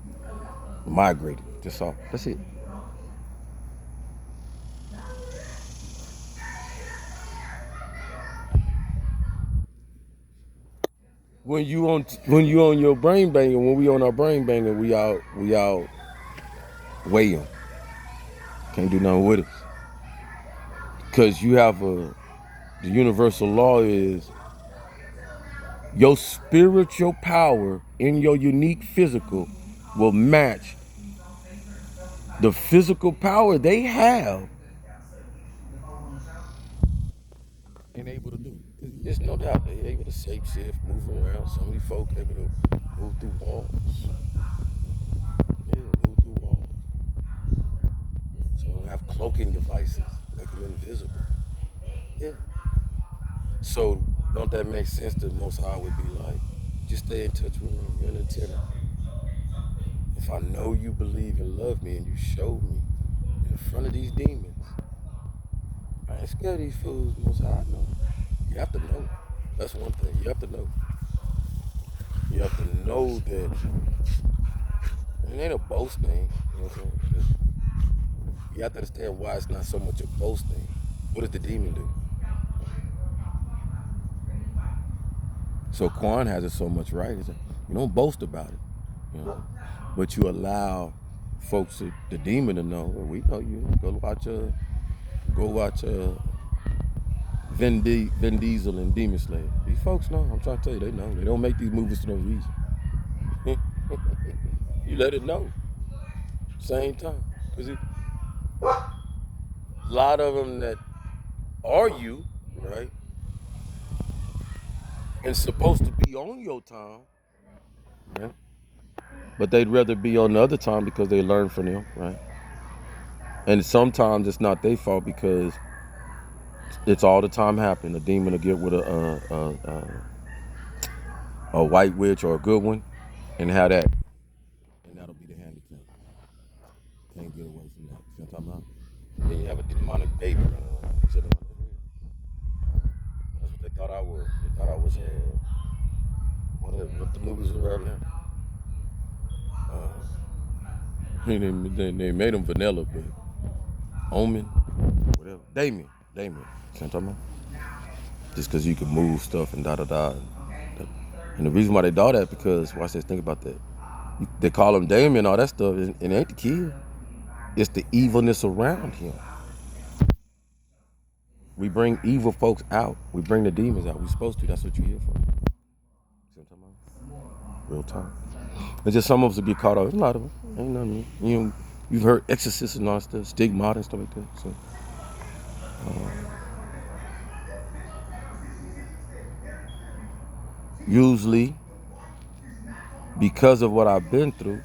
migrated. That's all. That's it. When you on your brain banger, when we on our brain banger, we out weigh them. Can't do nothing with it, because you have the universal law is your spiritual power in your unique physical will match the physical power they have and able to do. There's no doubt they're able to shape shift, move around. Some of these folk able to move through walls. Yeah, move through walls. Some have cloaking devices, make them invisible. Yeah. So don't that make sense? The Most High would be like, just stay in touch with me. You're an antenna. If I know you believe and love me, and you show me in front of these demons, I ain't scared of these fools. Most High know. You have to know. That's one thing. You have to know. You have to know that it ain't a boast thing. You know what I'm saying? You have to understand why it's not so much a boast thing. What does the demon do? So Quan has it so much right. You don't boast about it, you know, but you allow folks, the demon, to know. Well, we know you. Go watch Vin Diesel and Demon Slayer. These folks know. I'm trying to tell you, they know. They don't make these movies for no reason. You let it know. Same time, because a lot of them that are you, right, and supposed to be on your time, right? But they'd rather be on the other time because they learn from them, right? And sometimes it's not their fault, because it's all the time happening. A demon will get with a white witch or a good one, and have that, and that'll be the handicap. Can't get away from that. See what I'm talking about? Then you have a demonic baby running around. That's what they thought I was. They thought I was what the movies were around there. They made him vanilla, but Omen, whatever. Damien. See what I'm talking about? Just because you can move stuff and da da da. And the reason why they do that, because watch this. Think about that. They call him Damien, all that stuff, and it ain't the kid. It's the evilness around him. We bring evil folks out. We bring the demons out. We're supposed to. That's what you're here for. See what I'm talking about? Real time. It's just some of us will get caught up. There's a lot of them. Ain't nothing. You've heard exorcists and all that stuff, stigmata and stuff like that. So, usually, because of what I've been through,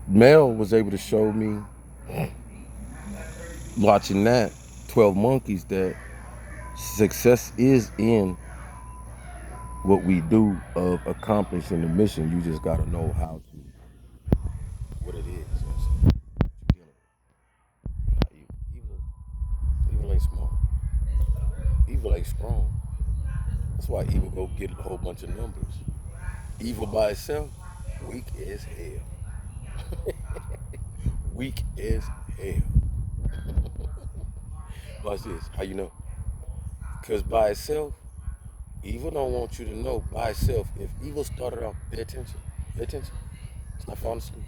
Mel was able to show me, watching that 12 Monkeys, that success is in what we do of accomplishing the mission. You just gotta know how to, what it is. You know what I'm saying? Not evil. Evil ain't smart. Evil ain't strong. That's why evil go get a whole bunch of numbers. Evil by itself, weak as hell. Weak as hell. Watch this. How you know? Because by itself, evil don't want you to know by itself. If evil started off, pay attention. Pay attention. It's not falling asleep.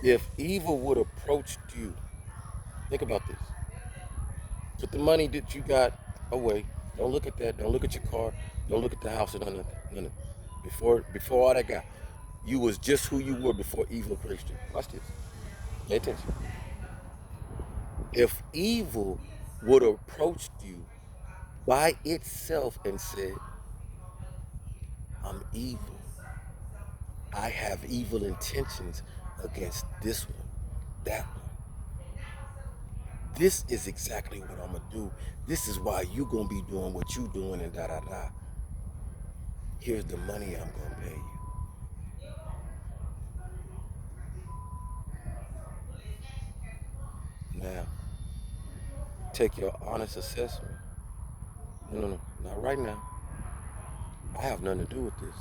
If evil would approach you, think about this. Put the money that you got away. Don't look at that. Don't look at your car. Don't look at the house or none of that. None of that. Before all that got, you was just who you were before evil approached you. Watch this. Pay attention. If evil would have approached you by itself and said, I'm evil. I have evil intentions against this one, that one. This is exactly what I'm gonna do. This is why you gonna be doing what you doing and da da da. Here's the money I'm gonna pay you. Now, take your honest assessment. No, not right now. I have nothing to do with this.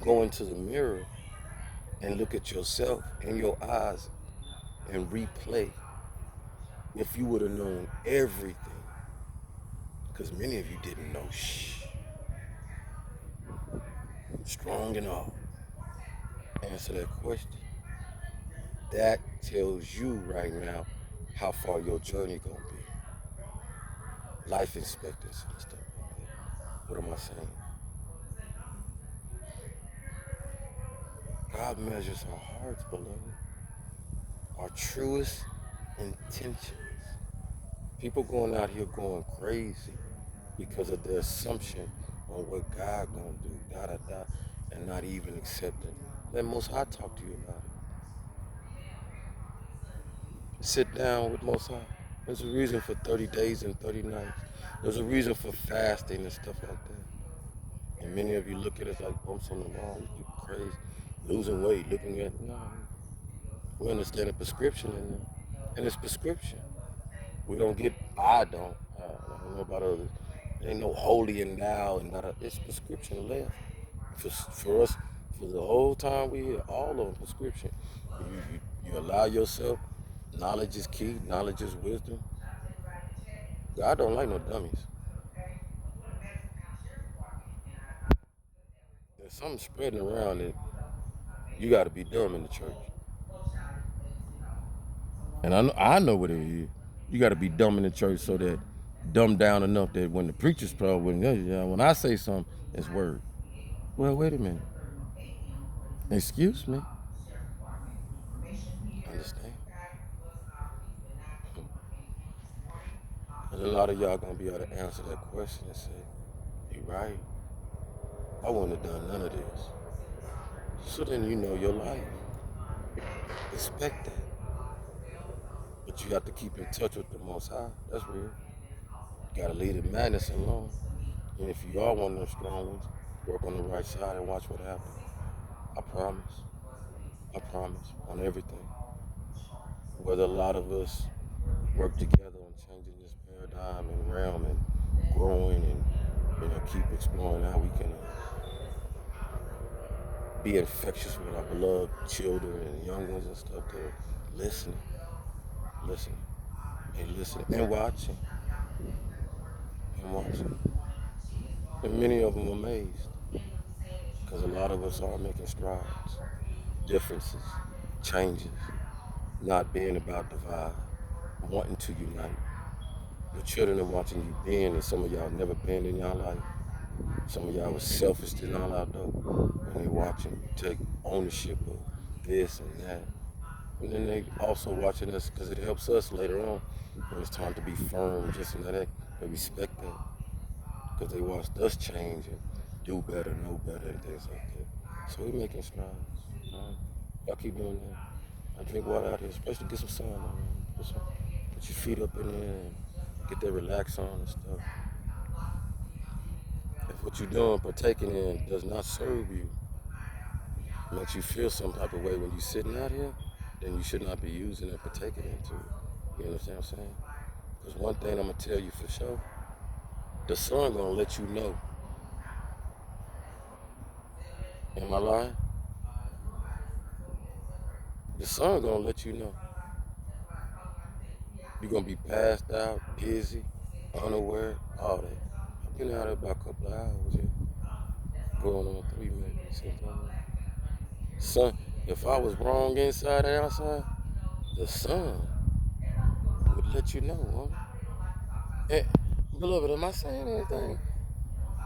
Go into the mirror and look at yourself in your eyes and replay. If you would have known everything, because many of you didn't know shh. Strong and all. Answer that question. That tells you right now how far your journey gonna be. Life expectancy and stuff like that. What am I saying? God measures our hearts, beloved. Our truest intentions. People going out here going crazy because of their assumption on what God gonna do, da da da, and not even accepting. Let Most High talk to you about it. Sit down with Most High. There's a reason for 30 days and 30 nights. There's a reason for fasting and stuff like that. And many of you look at us like bumps on the wall. These people crazy, losing weight, looking at, no. We understand a prescription in there. And it's prescription. We don't get, I don't know about others. There ain't no holy and now and not it's prescription left. For us, for the whole time we here, all of them prescription. You allow yourself, knowledge is key, knowledge is wisdom. God don't like no dummies. There's something spreading around that you got to be dumb in the church. And I know what it is. You got to be dumb in the church so that dumbed down enough that when the preacher's probably when I say something, it's word. Well, wait a minute. Excuse me. Understand? And a lot of y'all gonna be able to answer that question and say, "You right. I wouldn't have done none of this." So then you know your life. Expect that. But you have to keep in touch with the Most High. That's real. You gotta leave the madness alone. And if you are one of those strong ones, work on the right side and watch what happens. I promise. I promise. On everything. Whether a lot of us work together on changing this paradigm and realm and growing and keep exploring how we can be infectious with our beloved children and young ones and stuff. They're listening, and listening and watching and watching. And many of them are amazed because a lot of us are making strides, differences, changes, not being about divide. wanting to unite. Your children are watching you being, and some of y'all never been in your life. Some of y'all was selfish than all out there. And they watching you take ownership of this and that. And then they also watching us because it helps us later on when it's time to be firm, just and that. They respect that because they watched us change and do better, know better, and things like that. So we're making strides. Right? Y'all keep doing that. I drink water out here, especially get some sun on. Put your feet up in there and get that relax on and stuff. If what you're doing, partaking in, does not serve you, makes you feel some type of way when you're sitting out here, then you should not be using it, partaking into it. You understand what I'm saying? Because one thing I'm gonna tell you for sure, the sun gonna let you know. Am I lying? The sun gonna let you know. You're gonna be passed out, dizzy, unaware, all that. I've been out there about a couple of hours, yeah. Going on 3 minutes. Sun, if I was wrong inside and outside, the sun would let you know, huh? And, beloved, am I saying anything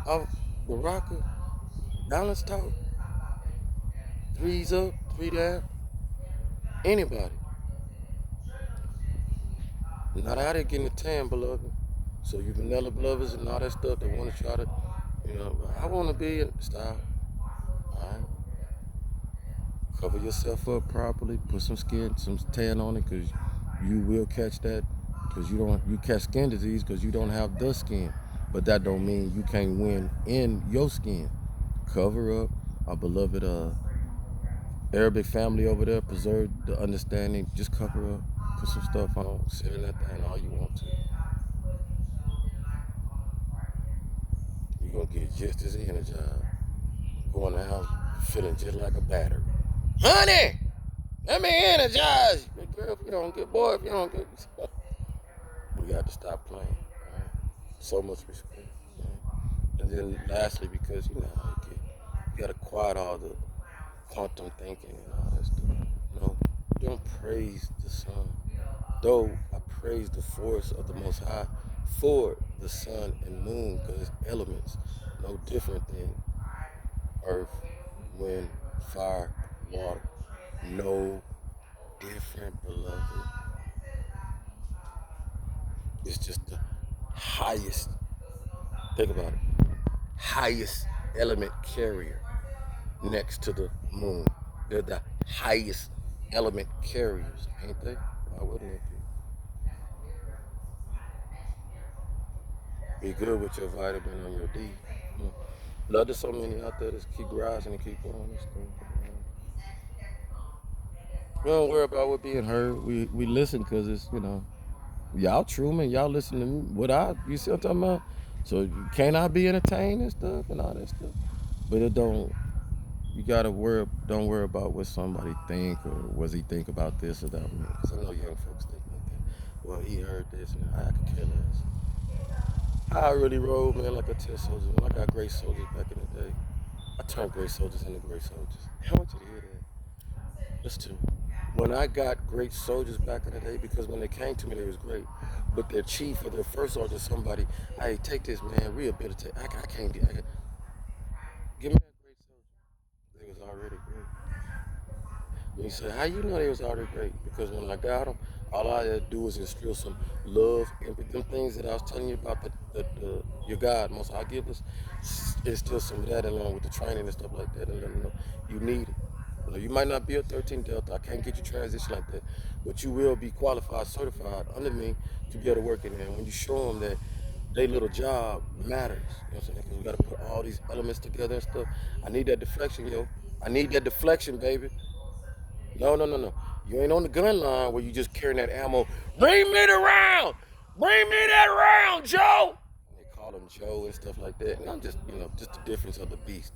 off the rocker? Balance talk? Threes up, three down? Anybody? Not out here getting a tan, beloved. So you vanilla lovers and all that stuff that want to try to, I want to be in style. All right. Cover yourself up properly. Put some skin, some tan on it, because you will catch that. Because you catch skin disease because you don't have the skin. But that don't mean you can't win in your skin. Cover up. Our beloved Arabic family over there, preserve the understanding. Just cover up. Put some stuff on. Sit in that thing all you want to. You're going to get just as energized. Go in the house feeling just like a battery. Honey, let me energize you. Girl, if you don't get, boy, if you don't get, we got to stop playing. Right? So much respect. Right? And then lastly, because you got to quiet all the quantum thinking and all that stuff. Don't praise the sun. Though I praise the force of the Most High for the sun and moon, because it's elements, no different than earth, wind, fire, water. No different, beloved. It's just the highest, think about it, highest element carrier next to the moon. They're the highest element carriers, ain't they? Why wouldn't it be? Be good with your vitamin on your D. Love, there's so many out there that keep rising and keep going and stuff. We don't worry about what being heard. We listen because it's, y'all true, man. Y'all listen to me. You see what I'm talking about? So can't I be entertained and stuff and all that stuff? But you don't worry about what somebody think or what he think about this or that. Because I know young folks think like that. Well, he heard this and I could care less. I really rolled, man, like a 10 soldier. When I got great soldiers back in the day, I turned great soldiers into great soldiers. I want you to hear that. Listen, when I got great soldiers back in the day, because when they came to me, they was great. But their chief or their first sergeant, somebody, hey, take this, man, rehabilitate. I can't get, give me that great soldier. They was already great. And you say, how you know they was already great? Because when I got them, all I had to do was instill some love, empathy, them things that I was telling you about your God, Most High give us, instill some of that along with the training and stuff like that, and let them know you need it. You might not be a 13 Delta, I can't get you transition like that, but you will be qualified, certified under me to be able to work in there. And when you show them that their little job matters, you know what I'm saying? Because we got to put all these elements together and stuff. I need that deflection, yo. I need that deflection, baby. No. You ain't on the gun line where you just carrying that ammo. Bring me the round! Bring me that round, Joe! And they call him Joe and stuff like that. And I'm just, just the difference of the beast.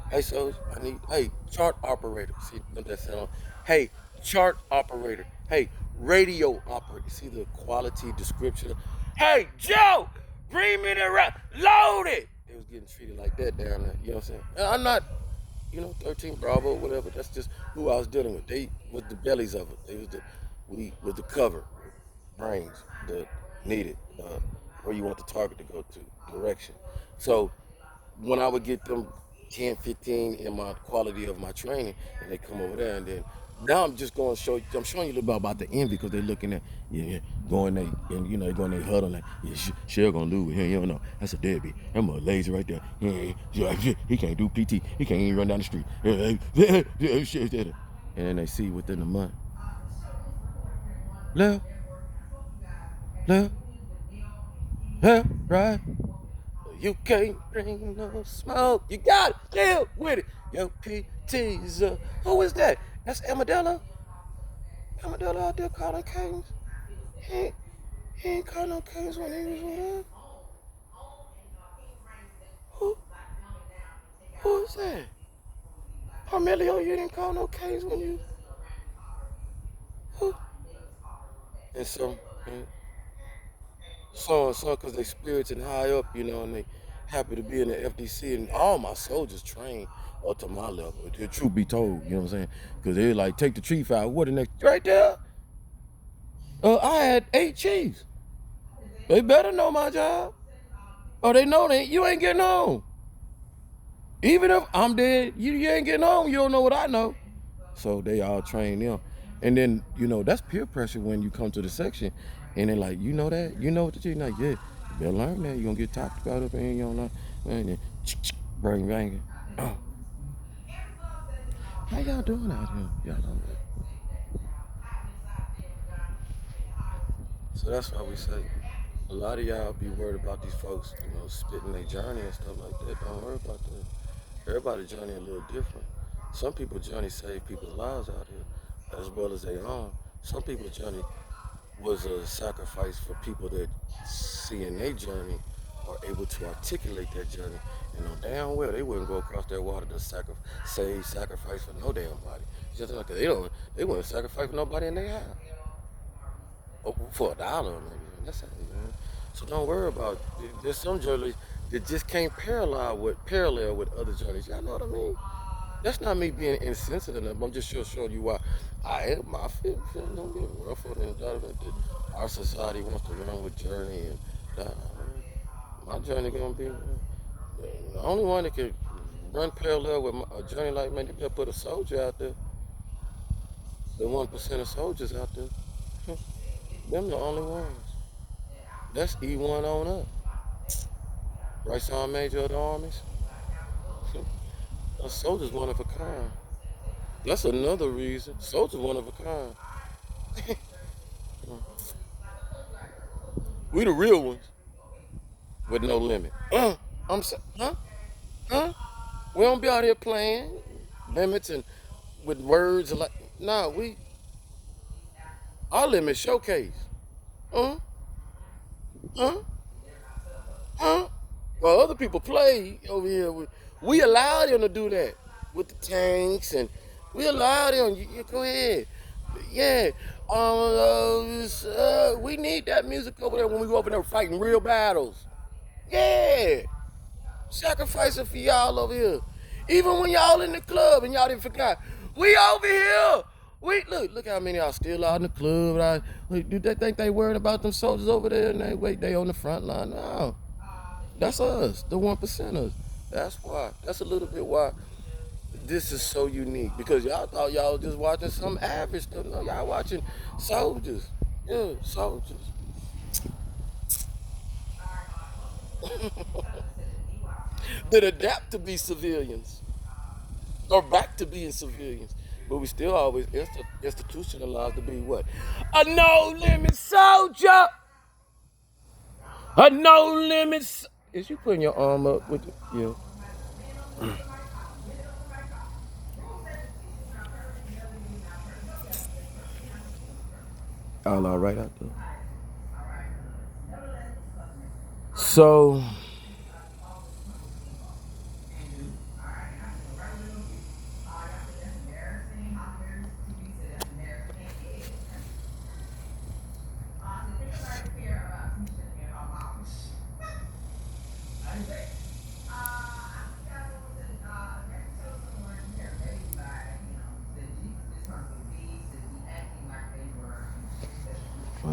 Hey, so chart operator. See that sound? Hey, chart operator. Hey, radio operator. See the quality description? Hey, Joe! Bring me the round! Load it! They was getting treated like that down there. You know what I'm saying? And I'm not... 13 Bravo, whatever. That's just who I was dealing with. They was the bellies of it. We was the cover. brains that need it, where you want the target to go to, direction. So when I would get them 10, 15 in my quality of my training, and they come over there, and then now I'm just going to show you, I'm showing you a little bit about the envy because they're looking at, yeah, going there, and you know, they're going there huddle like, yeah, Shell going to lose. You don't know. That's a deadbeat. That mother lazy right there. He can't do PT. He can't even run down the street. And then they see within a month, left, left, left, right. You can't bring no smoke. You gotta deal with it. Yo, PT's who is that? That's Amadella. Amadella out there calling Canes. He ain't calling no Canes when he was with us. Who? Who is that? Carmelio, you didn't call no Canes when you. Who? And so, because they spirits and high up, you know, and they happy to be in the FDC, and all my soldiers train up to my level. The truth be told, you know what I'm saying? Because they like, take the chief out. What the next? Right there. I had 8 chiefs. They better know my job. Oh, they know that you ain't getting home. Even if I'm dead, you ain't getting home. You don't know what I know. So they all train them. And then, you know, that's peer pressure when you come to the section. And they're like, you know that? You know what the chief? Like, yeah, you better learn that. You're going to get talked about up and you don't know. And then, bang, bang. Oh. How y'all doing out here? Y'all don't know. So that's why we say, a lot of y'all be worried about these folks, you know, spitting their journey and stuff like that. Don't worry about that. Everybody's journey a little different. Some people's journey saved people's lives out here, as well as their own. Some people's journey was a sacrifice for people that seeing their journey are able to articulate their journey. And know damn well they wouldn't go across that water to sacrifice for no damn body. Just like they wouldn't sacrifice for nobody in their house. For $1 maybe. That's it, man. So don't worry about it. There's some journeys that just can't parallel with other journeys. Y'all know what I mean? That's not me being insensitive. I'm just showing you why my feelings don't get ruffled and that our society wants to run with journey and my journey gonna be the only one that can run parallel with a journey like me. They just put a soldier out there. The 1% of soldiers out there. Them the only ones. That's E1 on up. Right Sergeant Major of the Armies. A soldier's one of a kind. That's another reason. Soldier's one of a kind. We the real ones with no limit. I'm so, huh? Huh? We don't be out here playing limits and with words like nah, our limit showcase. Huh? Huh? Huh? Well, other people play over here. We allow them to do that with the tanks, and we allow them. You go ahead. Yeah. We need that music over there when we go over there fighting real battles. Yeah. Sacrificing for y'all over here. Even when y'all in the club and y'all didn't forget. We over here. Look how many y'all still out in the club. Do they think they worried about them soldiers over there? And they on the front line. No. That's us, the 1%ers. That's why. That's a little bit why this is so unique. Because y'all thought y'all was just watching some average stuff. No, y'all watching soldiers. Yeah, soldiers. That adapt to be civilians. Or back to being civilians. But we still always institutionalized to be what? A no-limit soldier! A no-limit... Is you putting your arm up with you? Yeah. All right out there. So...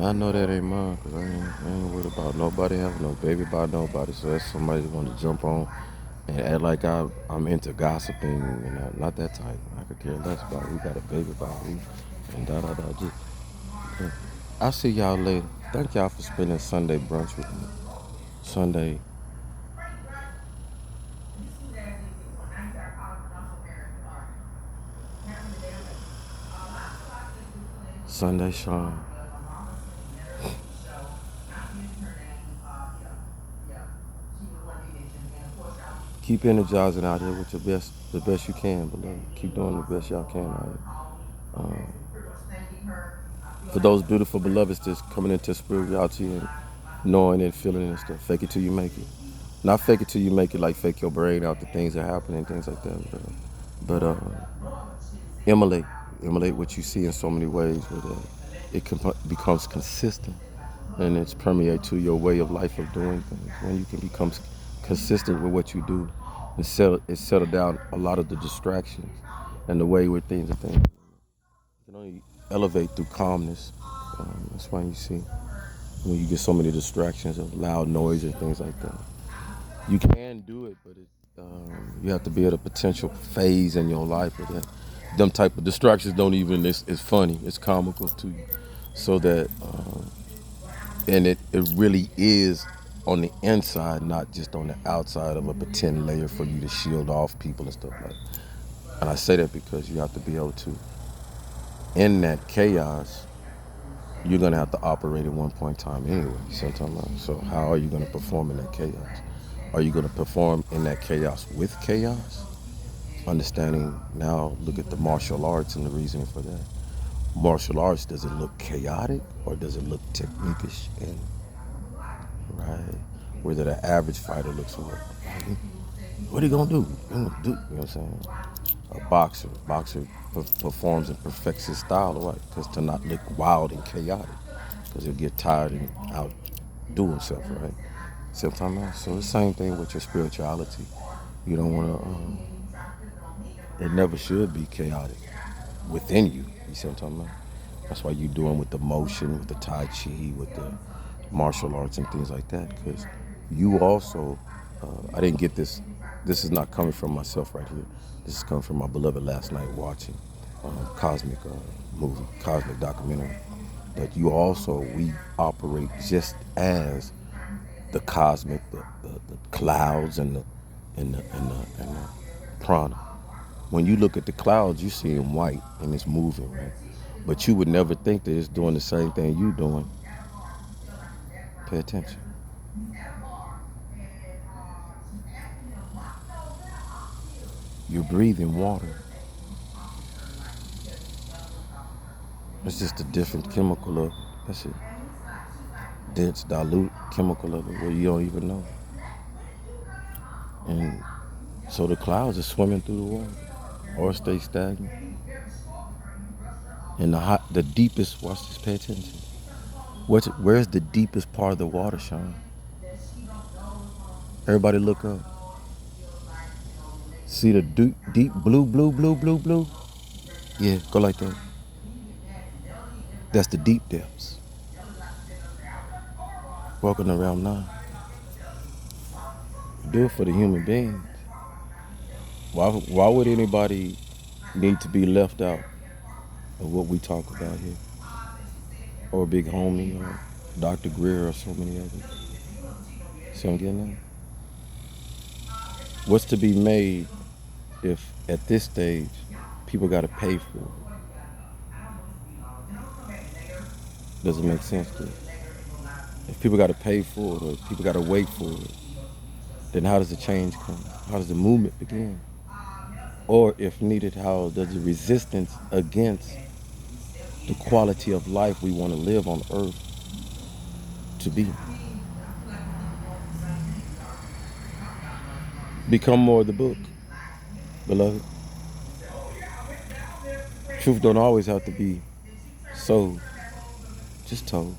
I know that ain't mine, cause I ain't worried about nobody having no baby by nobody. So that's somebody want to jump on and act like I'm into gossiping and not that type. I could care less about who got a baby by who and da da da. Just, yeah. I'll see y'all later. Thank y'all for spending Sunday brunch with me. Sunday, Sunday Sean. Keep energizing out here with your best, the best you can, beloved. Keep doing the best y'all can out here. Um, for those beautiful beloveds that's coming into spirituality and knowing and feeling and stuff, fake it till you make it. Not fake it till you make it like fake your brain out the things that happen and things like that. But emulate, emulate what you see in so many ways where becomes consistent and it's permeate to your way of life of doing things. When you can become consistent with what you do and settle down a lot of the distractions and the way with things and things. You can only elevate through calmness. That's why you see when you get so many distractions of loud noise and things like that. You can do it, but you have to be at a potential phase in your life where them type of distractions don't even, it's funny, it's comical to you. So that, and it really is on the inside, not just on the outside of a pretend layer for you to shield off people and stuff like that. And I say that because you have to be able to, in that chaos, you're gonna have to operate at one point in time anyway. You see what I'm talking about? So how are you gonna perform in that chaos? Are you gonna perform in that chaos with chaos? Understanding now, look at the martial arts and the reasoning for that. Martial arts, does it look chaotic or does it look technique-ish? And right, whether the average fighter looks what are you gonna do? You know what I'm saying? A boxer performs and perfects his style, right? Because to not look wild and chaotic, because he'll get tired and outdo himself, right? See what I'm talking about? So the same thing with your spirituality. You don't want to. It never should be chaotic within you. You see what I'm talking about? That's why you're doing with the motion, with the Tai Chi, with the martial arts and things like that. Because you also, I didn't get this. This is not coming from myself right here. This is coming from my beloved last night watching Cosmic movie, Cosmic documentary. That you also, we operate just as the cosmic, the clouds and the prana. When you look at the clouds, you see them white and it's moving, right? But you would never think that it's doing the same thing you doing. Pay attention. You're breathing water. It's just a different chemical of it. That's it. Dense, dilute chemical of it where you don't even know. And so the clouds are swimming through the water or stay stagnant. And the deepest, watch this, pay attention. Where's the deepest part of the water, Sean? Everybody look up. See the deep blue, blue, blue, blue, blue? Yeah, go like that. That's the deep depths. Welcome to round 9. Do it for the human beings. Why would anybody need to be left out of what we talk about here? Or Big Homie or Dr. Greer or so many others. See what I'm getting at? What's to be made if at this stage people got to pay for it? Does it make sense to you? If people got to pay for it or people got to wait for it, then how does the change come? How does the movement begin? Or if needed, how does the resistance against the quality of life we want to live on earth to be? Become more of the book, beloved. Truth don't always have to be sold, just told.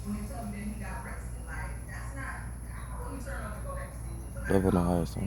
Love on the highest.